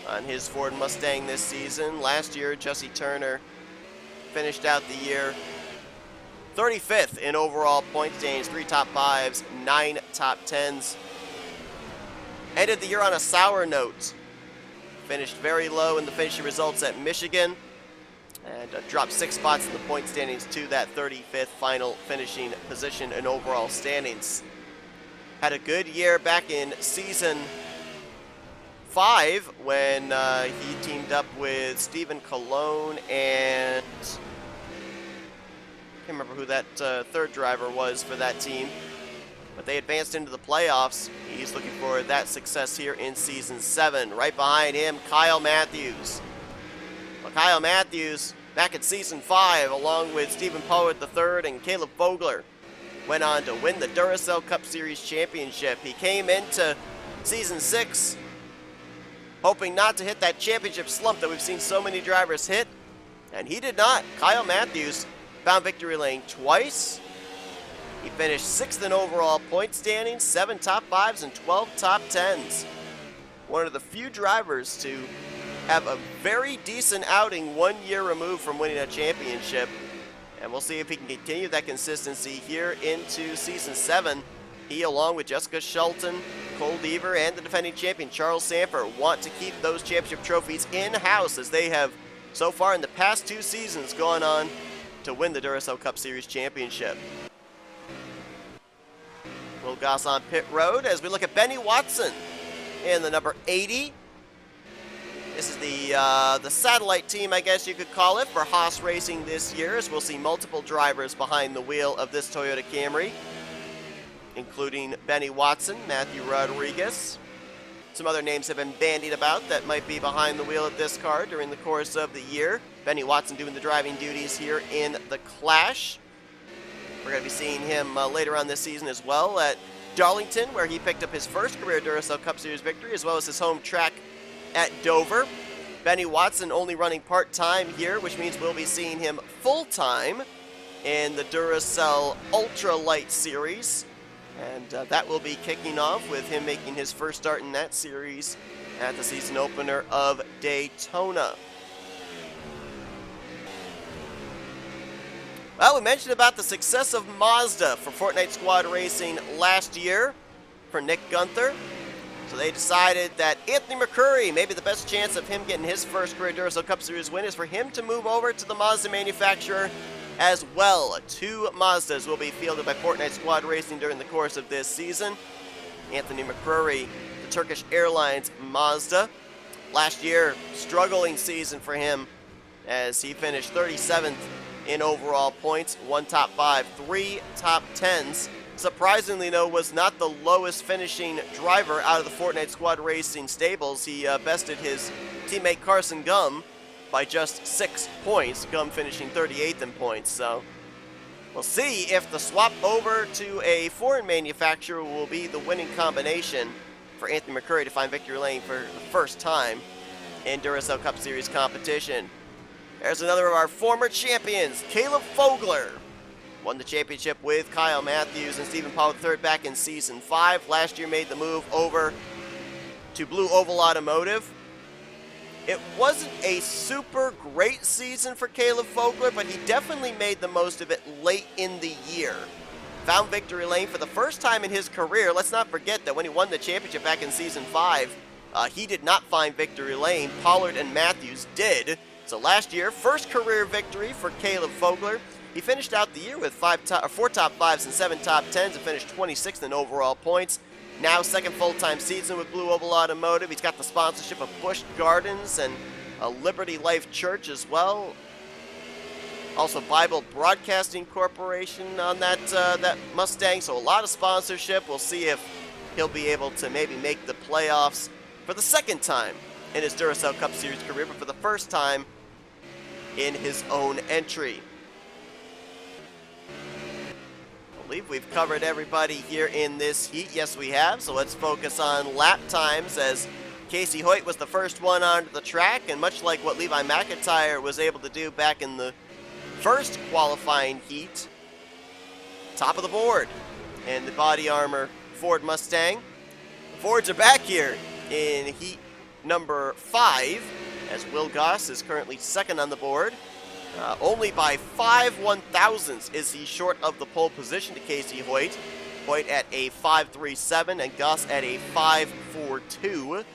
[SPEAKER 7] on his Ford Mustang this season. Last year, Jesse Turner finished out the year 35th in overall point standings, 3 top 5s, 9 top 10s. Ended the year on a sour note. Finished very low in the finishing results at Michigan and dropped 6 spots in the point standings to that 35th final finishing position in overall standings. Had a good year back in season 5 when he teamed up with Stephen Colon and I can't remember who that third driver was for that team, but they advanced into the playoffs. He's looking for that success here in Season 7. Right behind him, Kyle Matthews. Well, Kyle Matthews, back in Season 5, along with Stephen Pollard III and Caleb Vogler, went on to win the Duracell Cup Series Championship. He came into Season 6 hoping not to hit that championship slump that we've seen so many drivers hit, and he did not. Kyle Matthews found victory lane twice. He finished 6th in overall point standings, 7 top 5s and 12 top 10s. One of the few drivers to have a very decent outing 1 year removed from winning a championship. And we'll see if he can continue that consistency here into Season 7. He, along with Jessica Shelton, Cole Deaver, and the defending champion Charles Sanford, want to keep those championship trophies in-house as they have, so far in the past 2 seasons, gone on to win the Duracell Cup Series Championship. Will Goss on pit road as we look at Benny Watson in the number 80. This is the satellite team, I guess you could call it, for Haas Racing this year, as we'll see multiple drivers behind the wheel of this Toyota Camry, including Benny Watson, Matthew Rodriguez. Some other names have been bandied about that might be behind the wheel of this car during the course of the year. Benny Watson doing the driving duties here in the Clash. We're going to be seeing him later on this season as well at Darlington, where he picked up his first career Duracell Cup Series victory, as well as his home track at Dover. Benny Watson only running part-time here, which means we'll be seeing him full-time in the Duracell Ultralight Series. And that will be kicking off with him making his first start in that series at the season opener of Daytona. Well, we mentioned about the success of Mazda for Fortnite Squad Racing last year for Nick Gunther. So they decided that Anthony McCurry, maybe the best chance of him getting his first career Duracell Cup Series win is for him to move over to the Mazda manufacturer as well. 2 Mazdas will be fielded by Fortnite Squad Racing during the course of this season. Anthony McCurry, the Turkish Airlines Mazda. Last year, struggling season for him as he finished 37th in overall points, 1 top 5, 3 top 10s. Surprisingly, though, was not the lowest finishing driver out of the Fortnite Squad Racing stables. He bested his teammate Carson Gum by just 6 points, Gum finishing 38th in points. So we'll see if the swap over to a foreign manufacturer will be the winning combination for Anthony McCurry to find victory lane for the first time in Duracell Cup Series competition. There's another of our former champions, Caleb Vogler. Won the championship with Kyle Matthews and Stephen Pollard III back in Season 5. Last year made the move over to Blue Oval Automotive. It wasn't a super great season for Caleb Vogler, but he definitely made the most of it late in the year. Found victory lane for the first time in his career. Let's not forget that when he won the championship back in Season 5, he did not find victory lane. Pollard and Matthews did. So last year, first career victory for Caleb Vogler. He finished out the year with 4 top 5s and 7 top 10s and finished 26th in overall points. Now second full-time season with Blue Oval Automotive. He's got the sponsorship of Busch Gardens and Liberty Life Church as well. Also Bible Broadcasting Corporation on that Mustang, so a lot of sponsorship. We'll see if he'll be able to maybe make the playoffs for the second time in his Duracell Cup Series career, but for the first time in his own entry. I believe we've covered everybody here in this heat. Yes, we have. So let's focus on lap times, as Casey Hoyt was the first one onto the track, and much like what Levi McIntyre was able to do back in the first qualifying heat, top of the board in the body armor Ford Mustang. The Fords are back here in heat number 5, as Will Goss is currently second on the board. Only by 5 1/1000ths is he short of the pole position to Casey Hoyt. Hoyt at a 5.37 and Goss at a 5.42.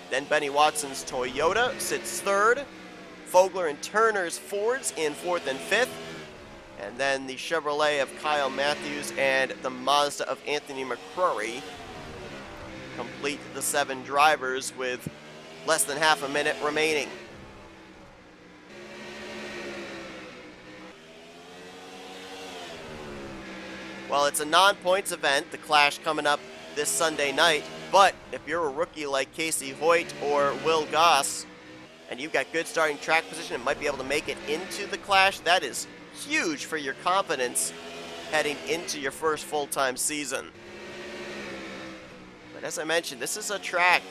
[SPEAKER 7] Then Benny Watson's Toyota sits third. Fogler and Turner's Fords in 4th and 5th. And then the Chevrolet of Kyle Matthews and the Mazda of Anthony McCrory complete the 7 drivers with less than half a minute remaining. Well, it's a non-points event, the Clash coming up this Sunday night, but if you're a rookie like Casey Hoyt or Will Goss, and you've got good starting track position and might be able to make it into the Clash, that is huge for your confidence heading into your first full-time season. But as I mentioned, this is a track,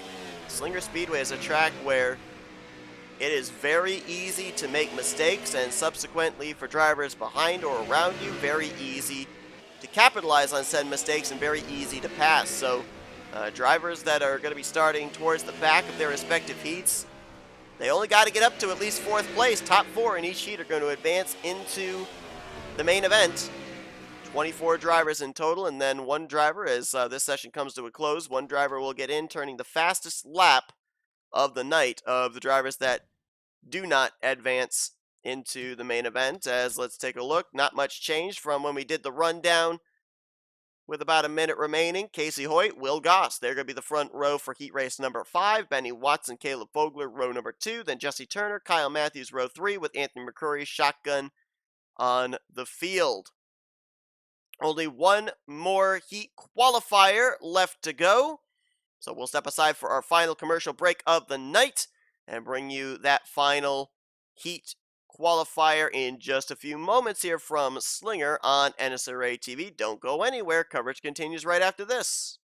[SPEAKER 7] Slinger Speedway is a track where it is very easy to make mistakes, and subsequently for drivers behind or around you, very easy to capitalize on said mistakes and very easy to pass. So drivers that are going to be starting towards the back of their respective heats, they only got to get up to at least 4th place. Top 4 in each heat are going to advance into the main event. 24 drivers in total, and then one driver, as this session comes to a close, one driver will get in, turning the fastest lap of the night of the drivers that do not advance into the main event. As let's take a look, not much changed from when we did the rundown with about a minute remaining. Casey Hoyt, Will Goss, they're going to be the front row for heat race number 5. Benny Watson, Caleb Fogler, row number 2. Then Jesse Turner, Kyle Matthews, row 3, with Anthony McCrory shotgun on the field. Only one more heat qualifier left to go, so we'll step aside for our final commercial break of the night and bring you that final heat qualifier in just a few moments here from Slinger on NNSCRA TV. Don't go anywhere. Coverage continues right after this.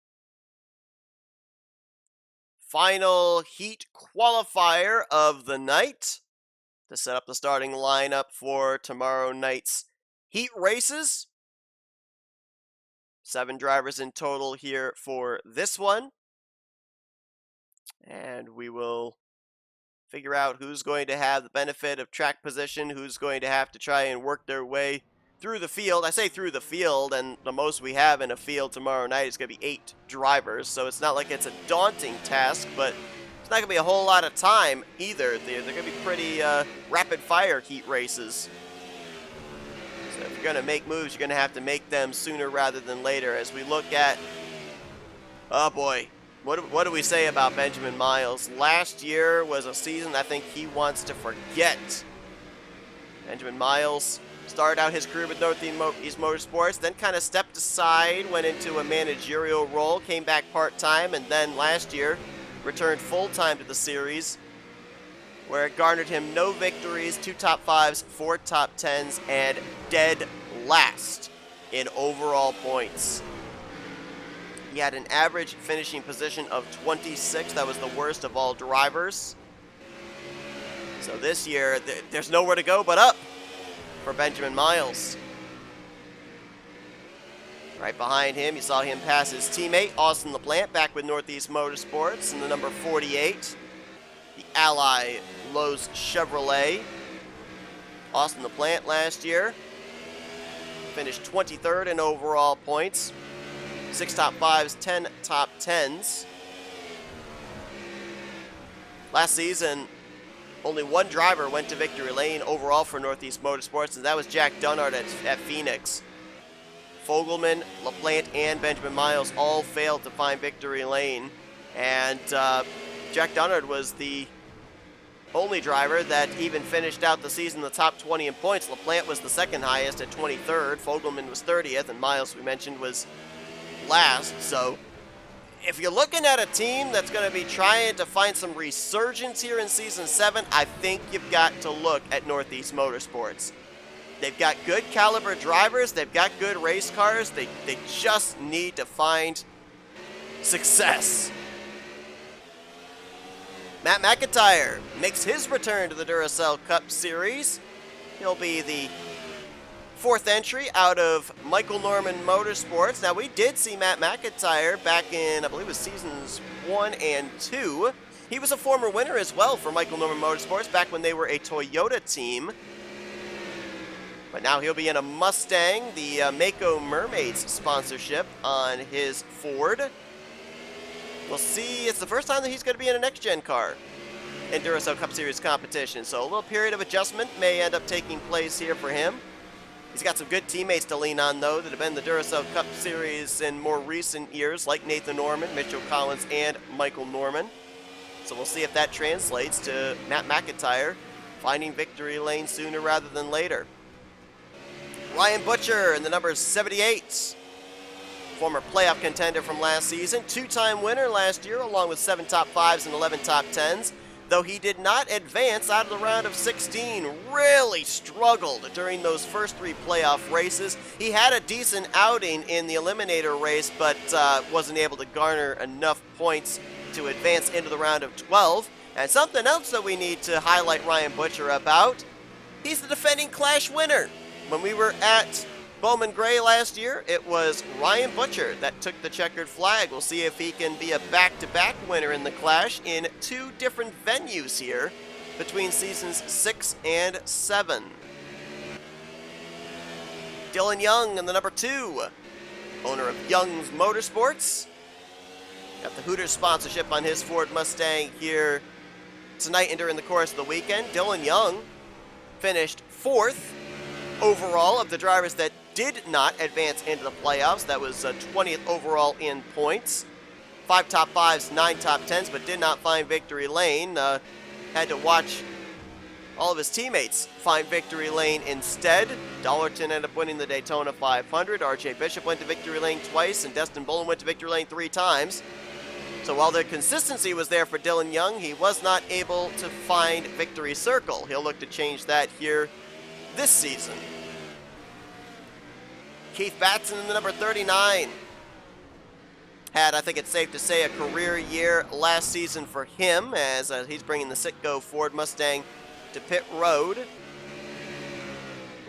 [SPEAKER 7] Final heat qualifier of the night to set up the starting lineup for tomorrow night's heat races. 7 drivers in total here for this one. And we will figure out who's going to have the benefit of track position, who's going to have to try and work their way through the field. I say through the field, and the most we have in a field tomorrow night is going to be 8 drivers, so it's not like it's a daunting task, but it's not going to be a whole lot of time either. They're going to be pretty rapid-fire heat races. So if you're going to make moves, you're going to have to make them sooner rather than later. As we look at, oh boy, what do we say about Benjamin Miles? Last year was a season I think he wants to forget. Benjamin Miles started out his career with Northeast Motorsports, then kind of stepped aside, went into a managerial role, came back part-time, and then last year returned full-time to the series, where it garnered him no victories, 2 top 5s, 4 top 10s, and dead last in overall points. He had an average finishing position of 26. That was the worst of all drivers. So this year, there's nowhere to go but up for Benjamin Miles. Right behind him, you saw him pass his teammate, Austin LaPlante, back with Northeast Motorsports in the number 48. The Ally Lowe's Chevrolet. Austin LaPlante last year finished 23rd in overall points. 6 top 5s, 10 top 10s. Last season, only one driver went to victory lane overall for Northeast Motorsports, and that was Jack Dunnard at Phoenix. Fogelman, LaPlante, and Benjamin Miles all failed to find victory lane, and Jack Dunnard was the only driver that even finished out the season in the top 20 in points. LaPlante was the second highest at 23rd, Fogelman was 30th, and Miles, we mentioned, was last. So if you're looking at a team that's going to be trying to find some resurgence here in Season 7, I think you've got to look at Northeast Motorsports. They've got good caliber drivers. They've got good race cars. They just need to find success. Matt McIntyre makes his return to the Duracell Cup Series. He'll be the Fourth entry out of Michael Norman Motorsports. Now, we did see Matt McIntyre back in, I believe it was seasons 1 and 2. He was a former winner as well for Michael Norman Motorsports back when they were a Toyota team. But now he'll be in a Mustang, the Mako Mermaids sponsorship on his Ford. We'll see. It's the first time that he's going to be in a next-gen car in Duracell Cup Series competition. So a little period of adjustment may end up taking place here for him. He's got some good teammates to lean on, though, that have been in the Duracell Cup Series in more recent years, like Nathan Norman, Mitchell Collins, and Michael Norman. So we'll see if that translates to Matt McIntyre finding victory lane sooner rather than later. Ryan Butcher in the number 78. Former playoff contender from last season. Two-time winner last year, along with 7 top 5s and 11 top 10s. Though he did not advance out of the round of 16, really struggled during those first 3 playoff races. He had a decent outing in the Eliminator race, but wasn't able to garner enough points to advance into the round of 12. And something else that we need to highlight Ryan Butcher about, he's the defending Clash winner. When we were at Bowman Gray last year, it was Ryan Butcher that took the checkered flag. We'll see if he can be a back-to-back winner in the Clash in 2 different venues here between seasons 6 and 7. Dylan Young in the number 2, owner of Young's Motorsports. Got the Hooters sponsorship on his Ford Mustang here tonight and during the course of the weekend. Dylan Young finished 4th overall of the drivers that did not advance into the playoffs. That was 20th overall in points. 5 top 5s, 9 top 10s, but did not find victory lane. Had to watch all of his teammates find victory lane instead. Dollarton ended up winning the Daytona 500. RJ Bishop went to victory lane twice, and Destin Bullen went to victory lane 3 times. So while the consistency was there for Dylan Young, he was not able to find victory circle. He'll look to change that here this season. Keith Batson in the number 39. Had, I think it's safe to say, a career year last season for him as he's bringing the Citgo Ford Mustang to pit road. We'll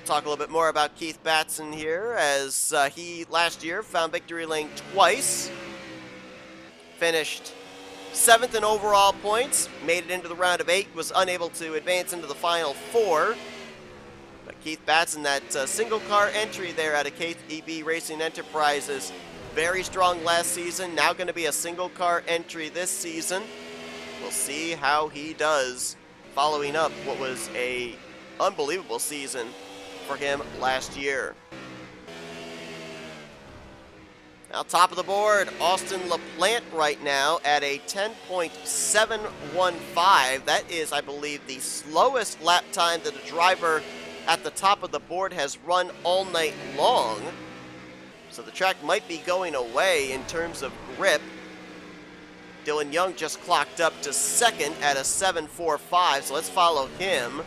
[SPEAKER 7] talk a little bit more about Keith Batson here as he last year found victory lane twice. Finished 7th in overall points, made it into the round of 8, was unable to advance into the final 4. But Keith Batson, that single car entry there out of KEB Racing Enterprises, very strong last season, now going to be a single car entry this season. We'll see how he does following up what was a unbelievable season for him last year. Now top of the board, Austin LaPlante right now at a 10.715. That is, I believe, the slowest lap time that a driver at the top of the board has run all night long. So the track might be going away in terms of grip. Dylan Young just clocked up to 2nd at a 7.45, so let's follow him,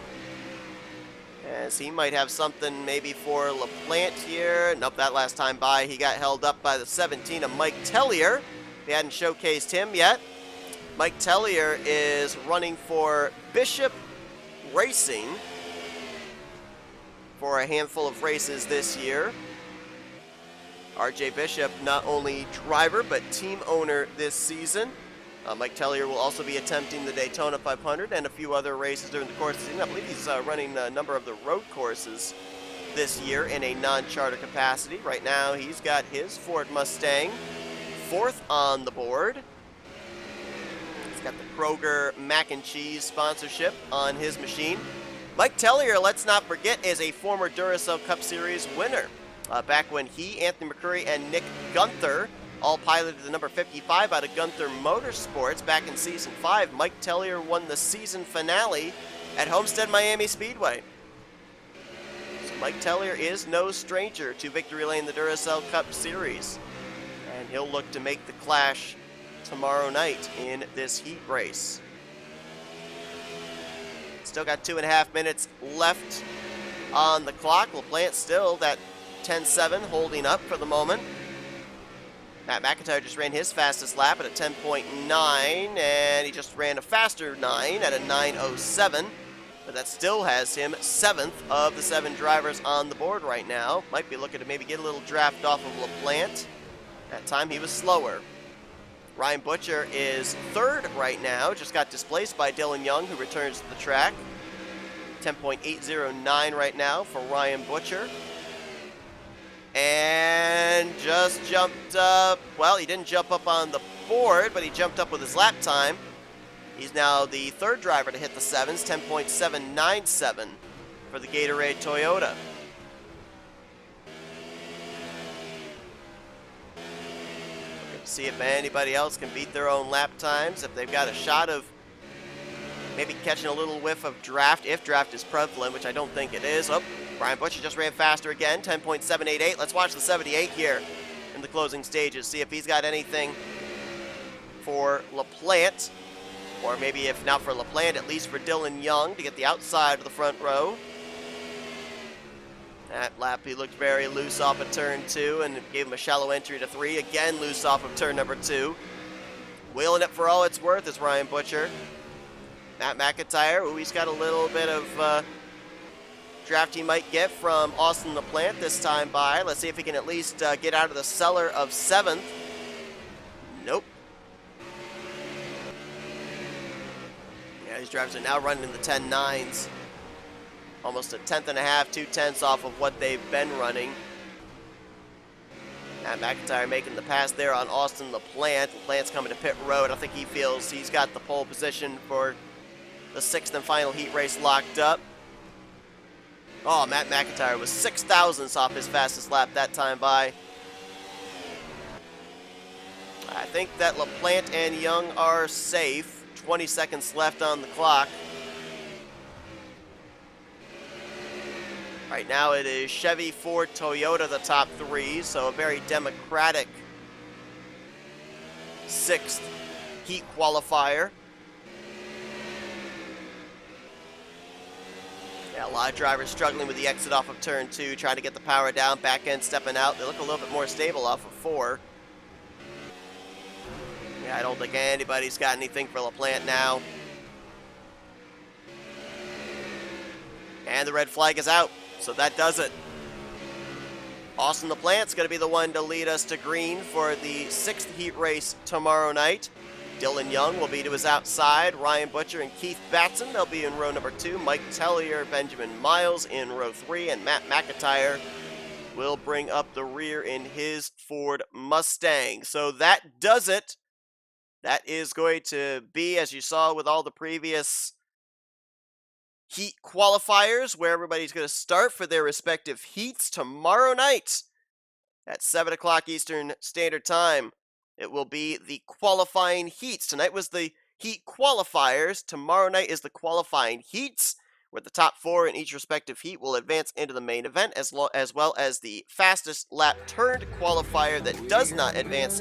[SPEAKER 7] as he might have something maybe for LaPlante here. Nope, that last time by, he got held up by the 17 of Mike Tellier. We hadn't showcased him yet. Mike Tellier is running for Bishop Racing for a handful of races this year. RJ Bishop, not only driver, but team owner this season. Mike Tellier will also be attempting the Daytona 500 and a few other races during the course of the season. I believe he's running a number of the road courses this year in a non-charter capacity. Right now, he's got his Ford Mustang 4th on the board. He's got the Kroger mac and cheese sponsorship on his machine. Mike Tellier, let's not forget, is a former Duracell Cup Series winner. Back when he, Anthony McCurry, and Nick Gunther all piloted the number 55 out of Gunther Motorsports back in Season 5. Mike Tellier won the season finale at Homestead Miami Speedway. So Mike Tellier is no stranger to victory lane the Duracell Cup Series. And he'll look to make the Clash tomorrow night in this heat race. Still got 2.5 minutes left on the clock. LaPlante still that 10.7 holding up for the moment. Matt McIntyre just ran his fastest lap at a 10.9, and he just ran a faster 9 at a 9.07. but that still has him 7th of the 7 drivers on the board right now. Might be looking to maybe get a little draft off of LaPlante. That time he was slower. Ryan Butcher is 3rd right now, just got displaced by Dylan Young, who returns to the track. 10.809 right now for Ryan Butcher. And just jumped up, well, he didn't jump up on the board, but he jumped up with his lap time. He's now the 3rd driver to hit the 7s, 10.797 for the Gatorade Toyota. Looking to see if anybody else can beat their own lap times, if they've got a shot of maybe catching a little whiff of draft, if draft is prevalent, which I don't think it is. Oh, Brian Butcher just ran faster again, 10.788. Let's watch the 78 here in the closing stages, see if he's got anything for LaPlante, or maybe if not for LaPlante, at least for Dylan Young to get the outside of the front row. That lap, he looked very loose off of turn 2 and gave him a shallow entry to 3. Again, loose off of turn number 2. Wheeling it for all it's worth is Ryan Butcher. Matt McIntyre, ooh, he's got a little bit of draft he might get from Austin LaPlante this time by. Let's see if he can at least get out of the cellar of 7th. Nope. Yeah, these drivers are now running in the 10.9s. Almost a 10th and a half, 2/10 off of what they've been running. Matt McIntyre making the pass there on Austin LaPlante. LaPlante's coming to pit road. I think he feels he's got the pole position for the 6th and final heat race locked up. Oh, Matt McIntyre was 0.06 off his fastest lap that time by. I think that LaPlante and Young are safe. 20 seconds left on the clock. Right now it is Chevy, Ford, Toyota, the top 3, so a very democratic 6th heat qualifier. Yeah, a lot of drivers struggling with the exit off of turn 2, trying to get the power down, back end stepping out. They look a little bit more stable off of 4. Yeah, I don't think anybody's got anything for LaPlante now. And the red flag is out, so that does it. Austin LaPlante's going to be the one to lead us to green for the 6th heat race tomorrow night. Dylan Young will be to his outside. Ryan Butcher and Keith Batson, they'll be in row number 2. Mike Tellier, Benjamin Miles in row 3. And Matt McIntyre will bring up the rear in his Ford Mustang. So that does it. That is going to be, as you saw with all the previous heat qualifiers, where everybody's going to start for their respective heats tomorrow night at 7 o'clock Eastern Standard Time. It will be the qualifying heats. Tonight was the heat qualifiers. Tomorrow night is the qualifying heats, where the top 4 in each respective heat will advance into the main event, as well as the fastest lap turned qualifier that does not advance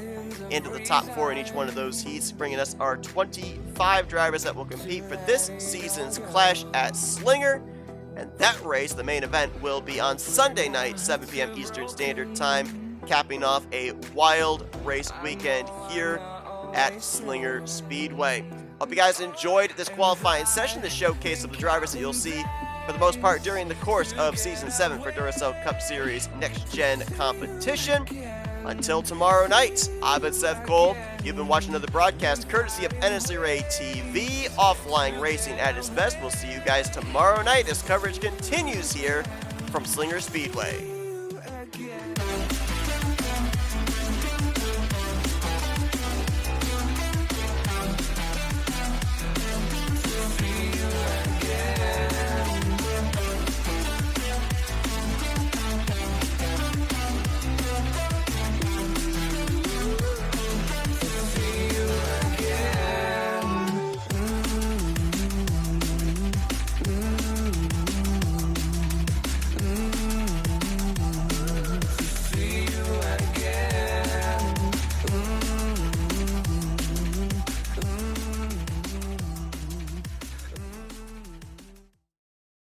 [SPEAKER 7] into the top 4 in each one of those heats, bringing us our 25 drivers that will compete for this season's Clash at Slinger. And that race, the main event, will be on Sunday night, 7 p.m. Eastern Standard Time, capping off a wild race weekend here at Slinger Speedway. Hope you guys enjoyed this qualifying session, the showcase of the drivers that you'll see for the most part during the course of Season 7 for Duracell Cup Series Next Gen competition. Until tomorrow night, I've been Seth Cole. You've been watching another broadcast courtesy of NNSCRA TV, offline racing at its best. We'll see you guys tomorrow night as coverage continues here from Slinger Speedway.